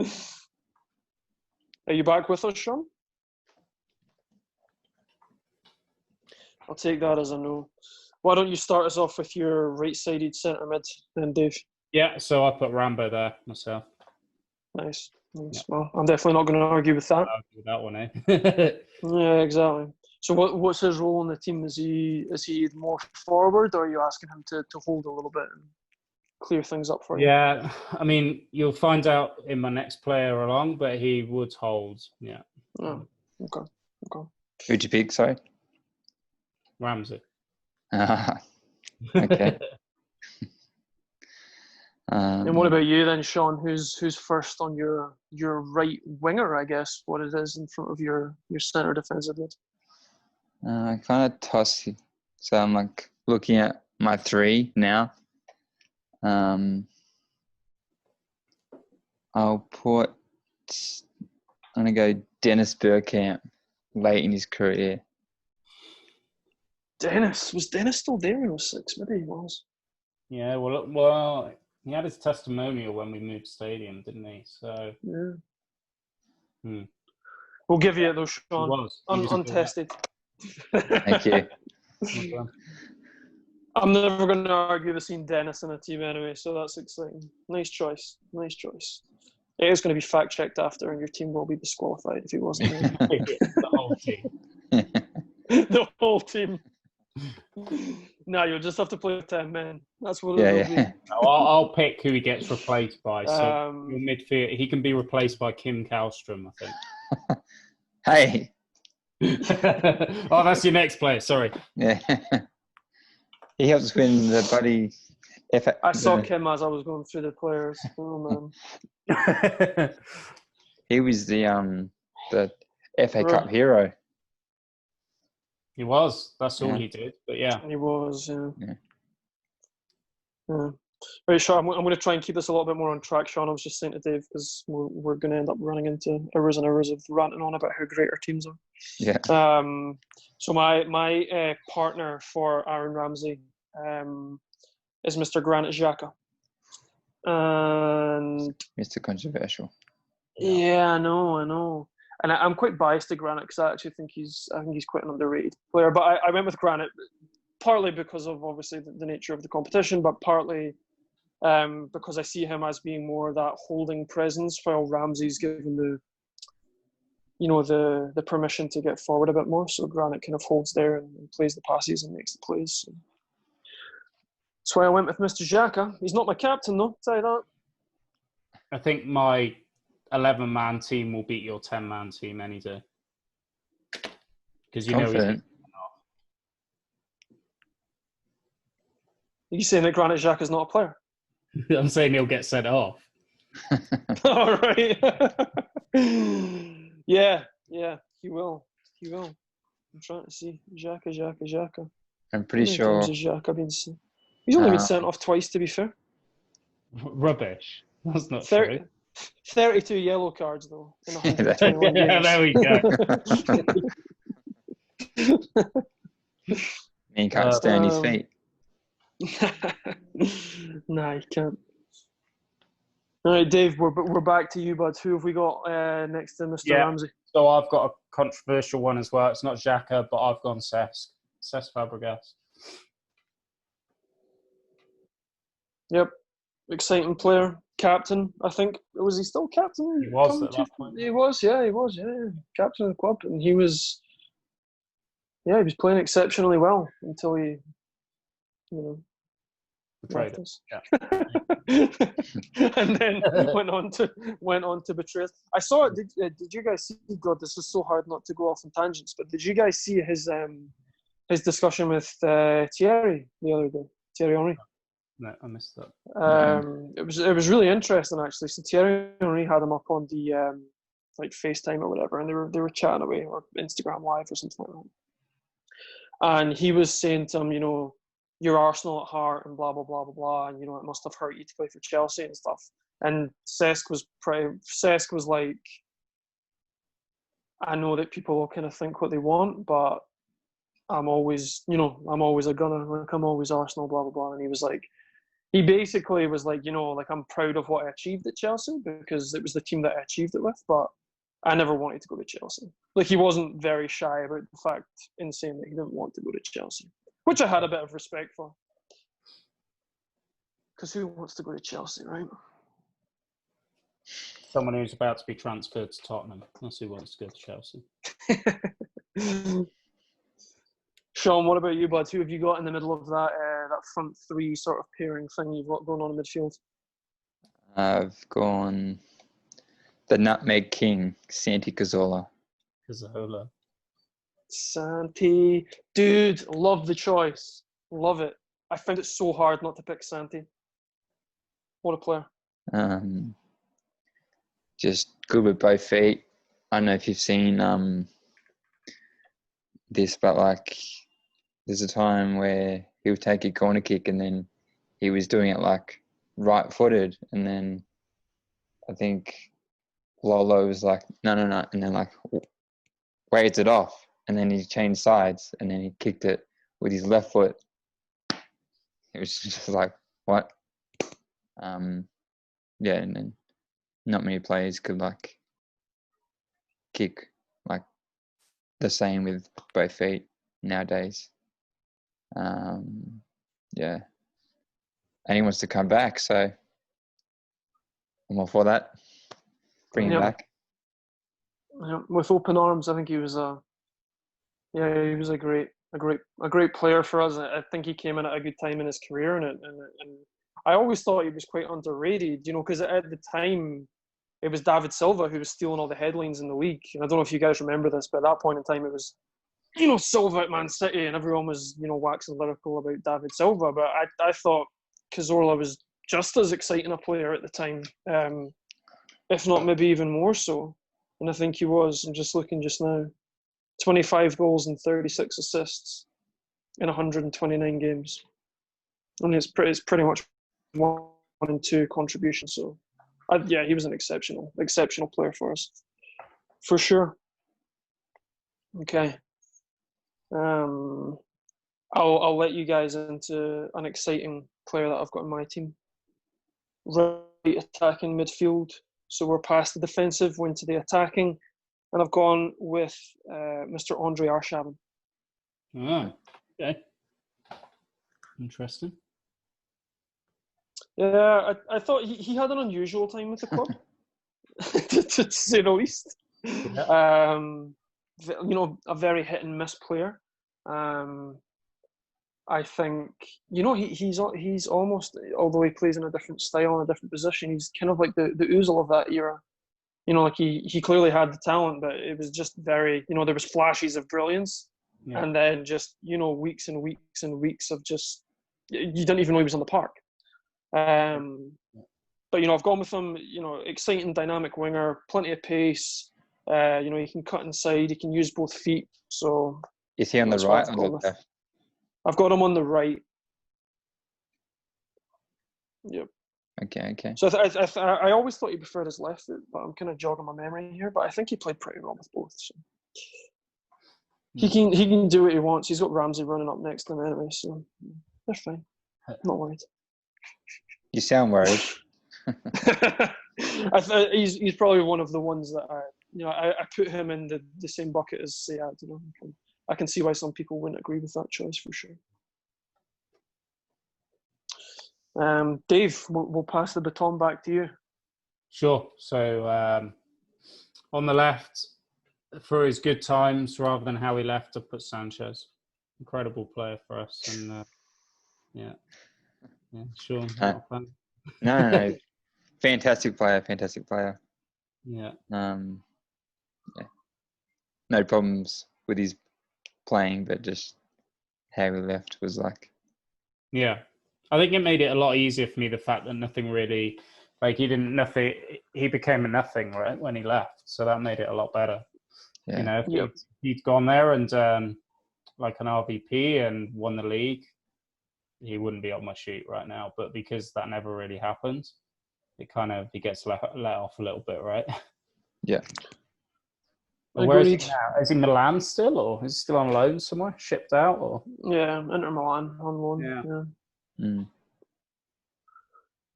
right. Are you back with us, Sean? I'll take that as a no. Why don't you start us off with your right-sided centre mid then, Dave? Yeah, so I put Rambo there myself. Nice. Yeah. Well, I'm definitely not going to argue with that. With that one, eh? Yeah, exactly. So what's his role in the team? Is he more forward, or are you asking him to hold a little bit and clear things up for you? Yeah, I mean, you'll find out in my next player along, but he would hold. Yeah. Oh, okay. Who'd you pick, sorry? Ramsey. Okay. And what about you then, Sean? Who's first on your right winger, I guess, what it is in front of your centre defensive mid? I kind of toss. So I'm like looking at my three now. I'm gonna go Dennis Berkamp late in his career. Was Dennis still there when he was 6? Maybe he was. Yeah, well, he had his testimonial when we moved stadium, didn't he? So yeah. We'll give you it though, Sean. He was untested. Thank you. I'm never going to argue with seeing Dennis in a team anyway, so that's exciting. Nice choice. It is going to be fact-checked after, and your team will be disqualified if he wasn't there. The whole team. The whole team. No, you'll just have to play with 10 men. That's what it will be. I'll pick who he gets replaced by. So your midfield, he can be replaced by Kim Kallstrom, Hey. I think. Oh, that's your next player. Sorry. Yeah. He helps win the bloody. I saw Kim as I was going through the players. Oh man. He was the FA Cup hero. He was. That's all he did. But yeah. He was, yeah. Right, Sean, I'm going to try and keep this a little bit more on track, Sean. I was just saying to Dave, because we're going to end up running into hours and hours of ranting on about how great our teams are. Yeah. So my partner for Aaron Ramsey is Mr. Granit Xhaka. And Mr. Controversial. Yeah, I know. And I'm quite biased to Granit because I actually think he's quite an underrated player. But I went with Granit partly because of obviously the nature of the competition, but partly because I see him as being more that holding presence, while Ramsey's given the permission to get forward a bit more. So Granit kind of holds there and plays the passes and makes the plays. So that's why I went with Mr. Xhaka. He's not my captain though, I'll tell you that. I think my 11-man team will beat your 10-man team any day. Because Confident. Are you saying that Granit Xhaka's not a player? I'm saying he'll get sent off. All right. Yeah, he will. I'm trying to see. Xhaka. I'm pretty sure. He's only been sent off twice, to be fair. Rubbish. That's not true. 32 yellow cards, though, in 121 games. Yeah, there we go. He can't stand his feet. Nah, you can't. All right, Dave, we're back to you, bud. Who have we got next to Mr. Ramsey? So I've got a controversial one as well. It's not Xhaka, but I've gone Cesc Fabregas. Yep, exciting player, captain. I think was he still captain? He was at that point. He was, yeah, captain of the club, and he was playing exceptionally well until he, betrayed us. Yeah. And then went on to betray us. I saw it. Did you guys see? God, this is so hard not to go off on tangents. But did you guys see his discussion with Thierry the other day? Thierry Henry. No, I missed that. It was really interesting actually. So Thierry Henry had him up on the like FaceTime or whatever, and they were chatting away, or Instagram Live or something like that. And he was saying to him, you're Arsenal at heart and blah blah blah blah blah, and it must have hurt you to play for Chelsea and stuff. And Cesc was like, I know that people will kind of think what they want, but I'm always a gunner. Like, I'm always Arsenal, blah blah blah. And he was like, he basically was like, like, I'm proud of what I achieved at Chelsea because it was the team that I achieved it with, but I never wanted to go to Chelsea. Like, he wasn't very shy about the fact in saying that he didn't want to go to Chelsea, which I had a bit of respect for. Because who wants to go to Chelsea, right? Someone who's about to be transferred to Tottenham. That's who wants to go to Chelsea. Sean, what about you, bud? Who have you got in the middle of that that front three sort of pairing thing you've got going on in midfield? I've gone the Nutmeg King, Santi Cazorla. Cazorla. Santi. Dude, love the choice. Love it. I found it so hard not to pick Santi. What a player. Just good with both feet. I don't know if you've seen this, but like there's a time where he would take a corner kick and then he was doing it like right-footed, and then I think Lolo was like, no, and then like waved it off, and then he changed sides, and then he kicked it with his left foot. It was just like, what? Yeah, and then not many players could like kick like the same with both feet nowadays. Yeah, and he wants to come back, so I'm all for that. Bring him back. Yeah, with open arms, I think he was he was a great player for us. I think he came in at a good time in his career, and I always thought he was quite underrated, you know, because at the time it was David Silva who was stealing all the headlines in the league. And I don't know if you guys remember this, but at that point in time it was, you know, Silva at Man City, and everyone was, you know, waxing lyrical about David Silva. But I thought Cazorla was just as exciting a player at the time, if not maybe even more so. And I think he was. And just looking just now, 25 goals and 36 assists in 129 games. I mean, it's pretty much 1 and 2 contributions. So, yeah, he was an exceptional player for us, for sure. Okay. I'll let you guys into an exciting player that I've got in my team. Right attacking midfield. So we're past the defensive, we're into the attacking, and I've gone with Mr. Andre Arshavin. Oh, okay. Interesting. Yeah, I thought he had an unusual time with the club, to say the least. Yeah. You know, a very hit and miss player. I think, you know, he's almost, although he plays in a different style, in a different position, he's kind of like the Ozil of that era. You know, like he clearly had the talent, but it was just very, you know, there was flashes of brilliance, and then just, you know, weeks and weeks and weeks of just, you didn't even know he was on the park. But, you know, I've gone with him, you know, exciting, dynamic winger, plenty of pace. You know, he can cut inside, he can use both feet. So is he on the right or the left? I've got him on the right. Yep. Okay. So I always thought he preferred his left foot, but I'm kind of jogging my memory here. But I think he played pretty well with both. So. He can do what he wants. He's got Ramsey running up next to him anyway, so they're fine. I'm not worried. You sound worried. He's probably one of the ones that I put him in the same bucket as Sayad. You know, I can see why some people wouldn't agree with that choice for sure. Dave, we'll pass the baton back to you. Sure. So on the left, for his good times rather than how he left, I put Sanchez. Incredible player for us, and yeah, Sean. No. Fantastic player. Yeah. No problems with his playing, but just how he left was like. Yeah, I think it made it a lot easier for me, the fact that nothing really, like he became a nothing, right, when he left. So that made it a lot better. Yeah. You know, if he'd gone there and like an RVP and won the league, he wouldn't be on my sheet right now. But because that never really happened, he gets let off a little bit, right? Yeah. Where is he now? Is he Milan still, or is he still on loan somewhere, shipped out, or? Yeah, Inter Milan on loan. Yeah.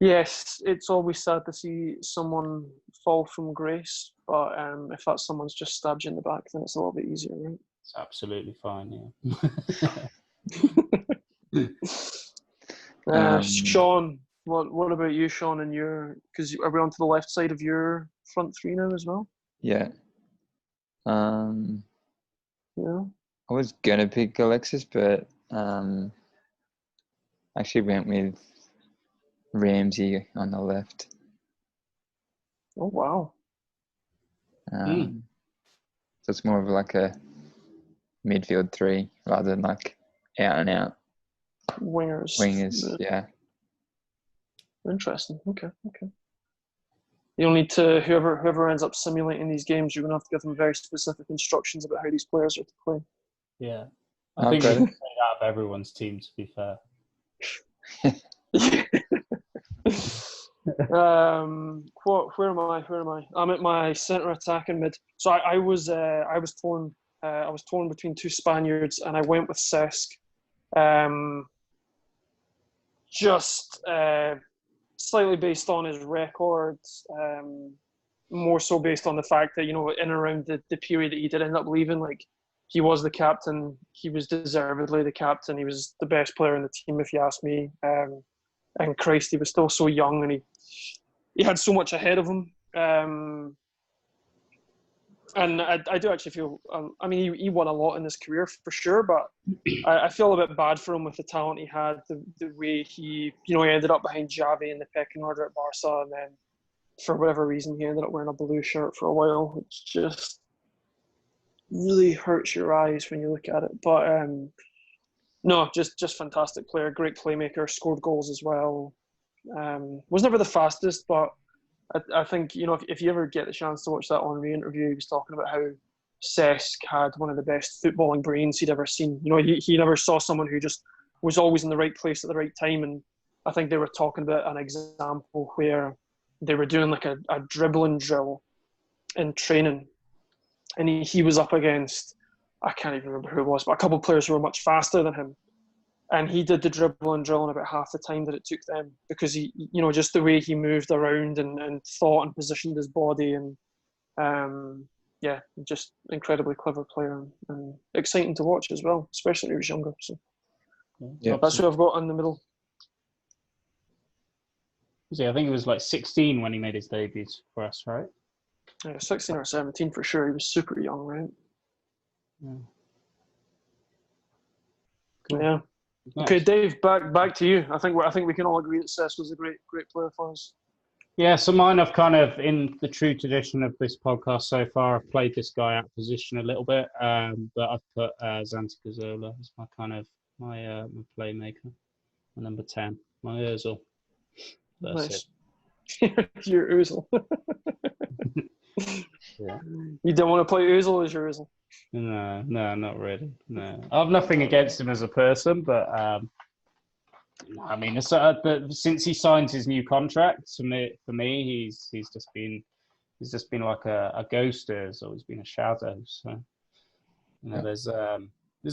Yes, it's always sad to see someone fall from grace, but if that someone's just stabbed you in the back, then it's a little bit easier, right? It's absolutely fine. Yeah. Sean, what about you, Sean? And because are we on to the left side of your front three now as well? Yeah. Yeah. I was gonna pick Alexis, but actually went with Ramsey on the left. Oh wow. So it's more of like a midfield three rather than like out and out Wingers. Yeah. Interesting. Okay. You'll need to whoever ends up simulating these games, you're gonna have to give them very specific instructions about how these players are to play. Yeah. I think we can say that of everyone's team, to be fair. Where am I? I'm at my centre attacking mid. So I was torn. I was torn between two Spaniards, and I went with Cesc. Just slightly based on his records, more so based on the fact that, in and around the period that he did end up leaving, like, he was the captain. He was deservedly the captain. He was the best player in the team, if you ask me. And Christ, he was still so young, and he had so much ahead of him. And I do actually feel, he won a lot in his career for sure, but I feel a bit bad for him with the talent he had, the way he ended up behind Xavi in the pecking order at Barca, and then for whatever reason he ended up wearing a blue shirt for a while, which just really hurts your eyes when you look at it. But no, just fantastic player, great playmaker, scored goals as well. Was never the fastest, but I think, if you ever get the chance to watch that Henry interview, he was talking about how Cesc had one of the best footballing brains he'd ever seen. He never saw someone who just was always in the right place at the right time. And I think they were talking about an example where they were doing like a dribbling drill in training. And he was up against, I can't even remember who it was, but a couple of players who were much faster than him. And he did the dribble and drill in about half the time that it took them, because he, just the way he moved around and thought and positioned his body, and just incredibly clever player and exciting to watch as well, especially when he was younger. So yeah, that's who I've got in the middle. I think it was like 16 when he made his debut for us, right? Yeah, 16 or 17 for sure. He was super young, right? Yeah. Cool. Yeah. Nice. Okay, Dave, back to you. I think we can all agree that Cesc was a great player for us. Yeah, so mine, I've kind of, in the true tradition of this podcast so far, I've played this guy out of position a little bit, but I've put Santi Cazorla as my kind of my playmaker, my number 10, my Ozil. That's nice. Your Ozil. Yeah. You don't want to play Ozil as your Ozil? No, not really. No, I have nothing against him as a person, but but since he signed his new contract, for me, he's just been like a ghost. There's always been a shadow. So there's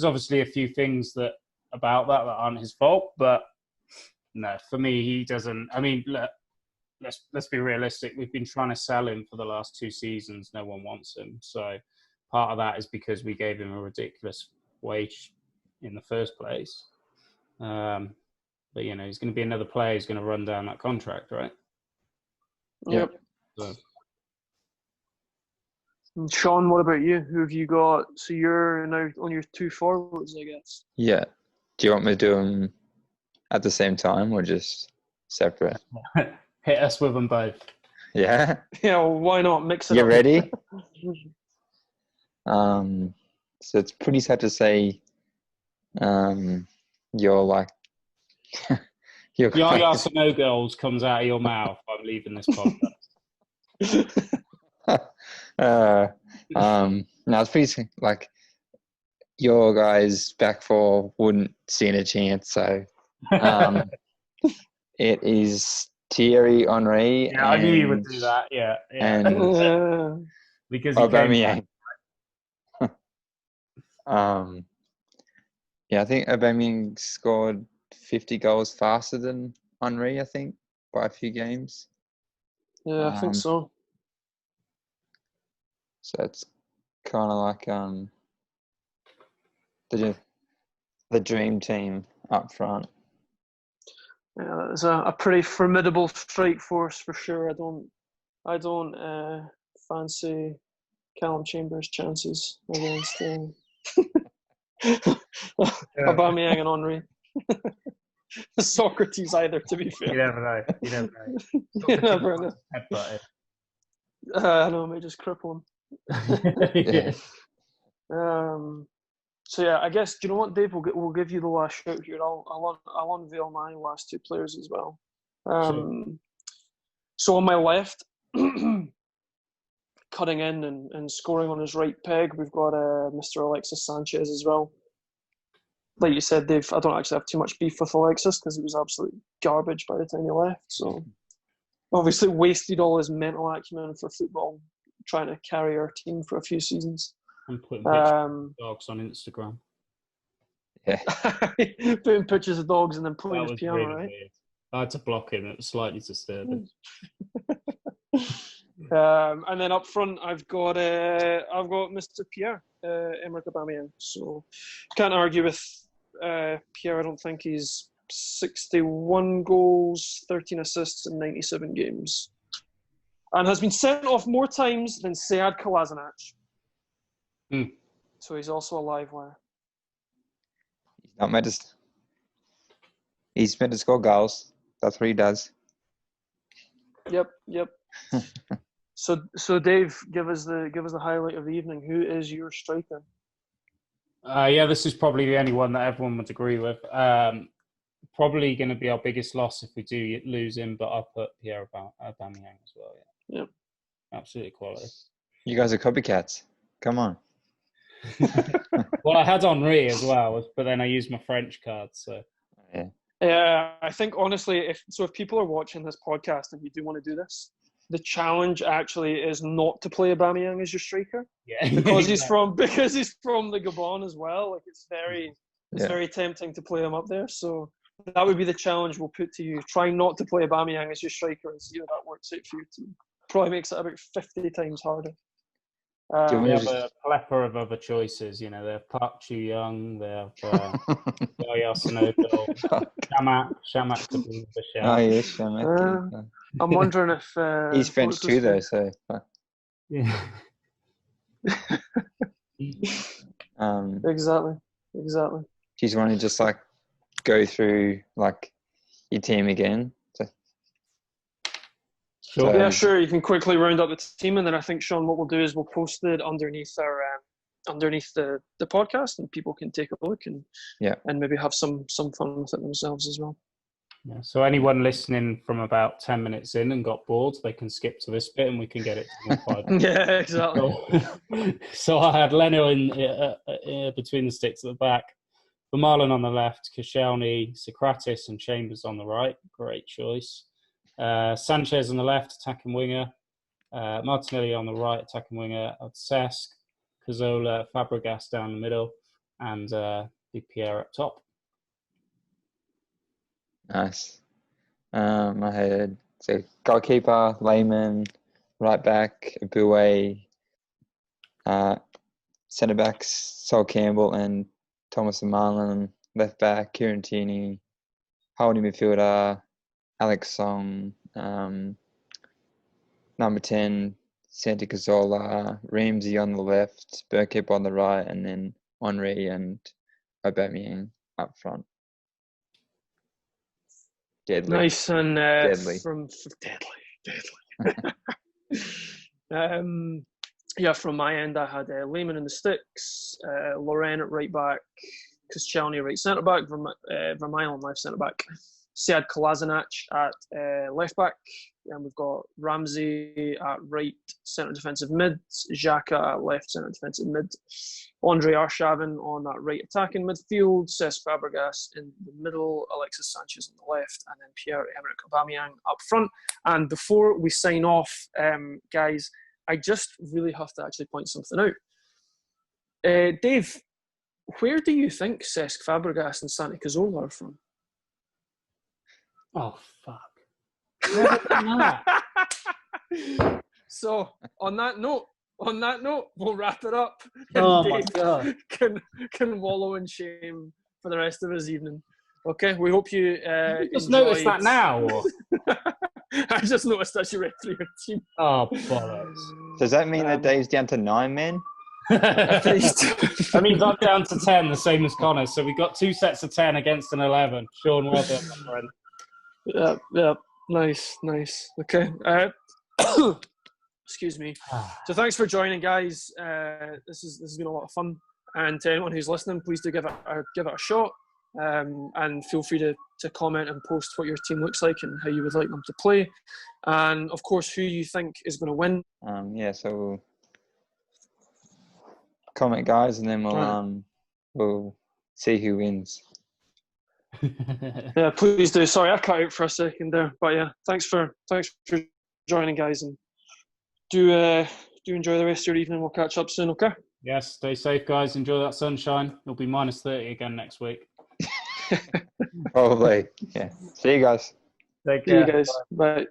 obviously a few things about that aren't his fault, but no, for me, he doesn't. I mean, let's be realistic. We've been trying to sell him for the last 2 seasons. No one wants him. So part of that is because we gave him a ridiculous wage in the first place. But he's going to be another player who's going to run down that contract, right? Yep. So. Sean, what about you? Who have you got? So you're now on your 2 forwards, I guess. Yeah. Do you want me to do them at the same time or just separate? Hit us with them both. Yeah. Yeah. Well, why not mix it? You up? ready? So it's pretty sad to say, you're like. Yaya no goals comes out of your mouth. I'm leaving this podcast. No, it's pretty like your guys back four wouldn't stand a chance. So it is Thierry Henry. Yeah, I knew you would do that. Yeah. And because he Aubameyang. Yeah, I think Aubameyang scored 50 goals faster than Henry, I think. by a few games. Yeah, I think so. So it's kind of like the dream team up front. Yeah, that is a pretty formidable strike force for sure. I don't fancy Callum Chambers' chances against Aubameyang and Henry. Sokratis either, to be fair. You never know. You never know. I know, I may just cripple him. So yeah, I guess, do you know what, Dave? We'll give you the last shout here. I'll unveil my last two players as well. Sure. So on my left, cutting in and scoring on his right peg, we've got Mr. Alexis Sanchez as well. Like you said, Dave, I don't actually have too much beef with Alexis because he was absolute garbage by the time he left. So obviously wasted all his mental acumen for football, trying to carry our team for a few seasons. And putting pictures of dogs on Instagram. Yeah. Putting pictures of dogs and then playing That his was piano, really right? weird. I had to block him. It was slightly disturbing. And then up front, I've got Mr. Pierre, Emerick Aubameyang. So can't argue with Pierre. I don't think he's 61 goals, 13 assists in 97 games, and has been sent off more times than Sead Kolasinac. So he's also a live wire. He's meant to score goals. That's what he does. Yep. So Dave, give us the highlight of the evening. Who is your striker? This is probably the only one that everyone would agree with. Probably going to be our biggest loss if we do lose him, but I'll put Pierre Aubameyang as well. Yeah. Yep. Absolutely quality. You guys are copycats. Come on. Well, I had Henry as well, but then I used my French card. So yeah, I think honestly, if people are watching this podcast and you do want to do this, the challenge actually is not to play Aubameyang as your striker. Yeah, because he's from the Gabon as well. Like it's very tempting to play him up there. So that would be the challenge we'll put to you. Try not to play Aubameyang as your striker and see how that works out for your team. Probably makes it about 50 times harder. We have a plethora of other choices. You know, they have Park Chu-young, they have Yaya Sanogo, Shamak to be the shout. Oh, yes, Shamak. I'm wondering if... he's French too, though, so... Yeah. Exactly. Do you want to just, go through, your team again? Sure. Yeah, sure. You can quickly round up the team, and then I think, Sean, what we'll do is we'll post it underneath the podcast, and people can take a look and maybe have some fun with it themselves as well. Yeah. So anyone listening from about 10 minutes in and got bored, they can skip to this bit, and we can get it to 5 minutes. Yeah, exactly. So I had Leno in between the sticks at the back, Vermaelen on the left, Koscielny, Sokratis, and Chambers on the right. Great choice. Sanchez on the left, attacking winger. Martinelle on the right, attacking winger. Cesc, Cazorla, Fabregas down the middle, and Big Pierre up top. Nice. I had goalkeeper, Lehmann, right back, Eboue, centre backs, Sol Campbell and Thomas Vermaelen, left back, Tierney, holding midfielder, Alex Song, number 10, Santi Cazorla, Ramsey on the left, Berkamp on the right, and then Henry and Aubayamang up front. Deadly. Nice and deadly. Deadly. From my end, I had Lehmann in the sticks, Loren at right back, Koscielny right centre back, Vermaelen left centre back, Sead Kolasinac at left back, and we've got Ramsey at right centre defensive mid, Xhaka at left centre defensive mid, Andre Arshavin on that right attacking midfield, Cesc Fabregas in the middle, Alexis Sanchez on the left, and then Pierre-Emerick Aubameyang up front. And before we sign off, guys, I just really have to actually point something out. Dave, where do you think Cesc Fabregas and Santi Cazorla are from? Oh, fuck. Never done that. So on that note, we'll wrap it up. Oh And my Dave God. can wallow in shame for the rest of his evening. Okay, we hope you You just enjoyed. noticed that now, or? I just noticed that you read through your team. Oh, bollocks. Does that mean that Dave's down to 9 men? That means I'm down to 10, the same as Conor. So we've got 2 sets of 10 against an 11. Sean, well done, my friend. Yeah. Nice. Okay. Excuse me. So thanks for joining, guys. This has been a lot of fun. And to anyone who's listening, please do give it a shot. And feel free to comment and post what your team looks like and how you would like them to play. And of course, who you think is going to win. So we'll comment, guys, and then we'll see who wins. Yeah, please do. Sorry, I cut out for a second there, but yeah, thanks for joining, guys, and do enjoy the rest of your evening. We'll catch up soon, okay? Yes, stay safe, guys. Enjoy that sunshine. It'll be minus 30 again next week. Probably. Yeah. See you guys. Take See care. you guys. Bye.